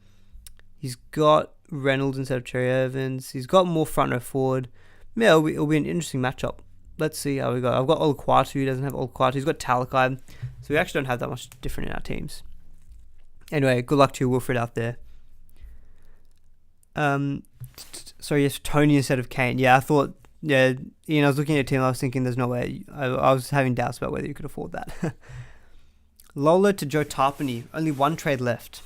He's got Reynolds instead of Cherry Evans. He's got more front row forward. Yeah, it'll be an interesting matchup. Let's see how we go. I've got Olukwatu. He doesn't have Olukwatu. He's got Talakai. So we actually don't have that much different in our teams. Anyway, good luck to you, Wilfred, out there. Sorry, yes, Tony instead of Kane. Yeah, I thought, Ian, I was looking at your team. I was thinking there's no way. I was having doubts about whether you could afford that. Lolo to Joe Tarpany. Only one trade left.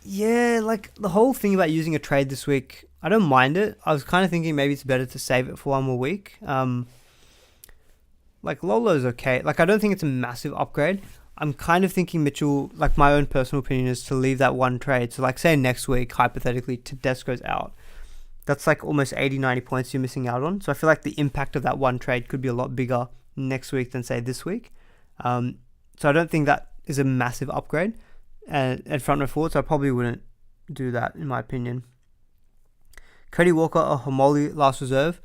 Yeah, like the whole thing about using a trade this week, I don't mind it. I was kind of thinking maybe it's better to save it for one more week. Like Lolo's okay. Like I don't think it's a massive upgrade. I'm kind of thinking Mitchell, like my own personal opinion is to leave that one trade. So like say next week, hypothetically, Tedesco's out. That's like almost 80, 90 points you're missing out on. So I feel like the impact of that one trade could be a lot bigger next week than say this week. So I don't think that is a massive upgrade at front row forward. So I probably wouldn't do that in my opinion. Cody Walker or Homoli last reserve.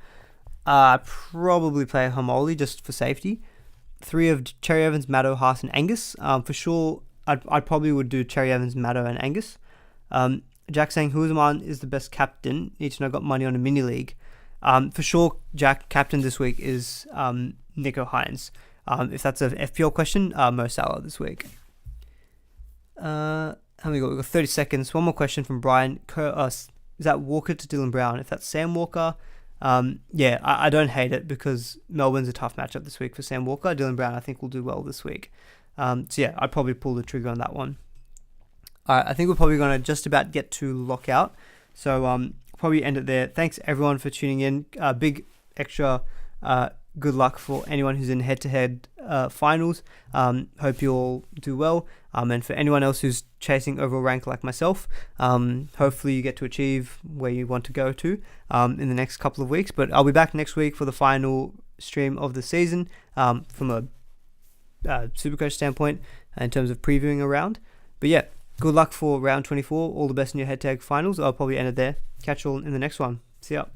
Probably play Homoli just for safety. 3 of Cherry Evans, Maddo, Haas, and Angus. For sure, I'd probably would do Cherry Evans, Maddo, and Angus. Jack saying Aman is the best captain. Need to know, got money on a mini league. For sure, Jack, captain this week is Nico Hines. If that's an FPL question, Mo Salah this week. How many got? We've got 30 seconds. One more question from Brian. Is that Walker to Dylan Brown? If that's Sam Walker, I don't hate it because Melbourne's a tough matchup this week for Sam Walker. Dylan Brown, I think, will do well this week. I'd probably pull the trigger on that one. All right, I think we're probably going to just about get to lockout. So probably end it there. Thanks, everyone, for tuning in. Big extra good luck for anyone who's in head-to-head finals. Hope you all do well. And for anyone else who's chasing overall rank like myself, hopefully you get to achieve where you want to go to in the next couple of weeks. But I'll be back next week for the final stream of the season from a SuperCoach standpoint in terms of previewing a round. But yeah, good luck for round 24. All the best in your head-to-head finals. I'll probably end it there. Catch you all in the next one. See ya.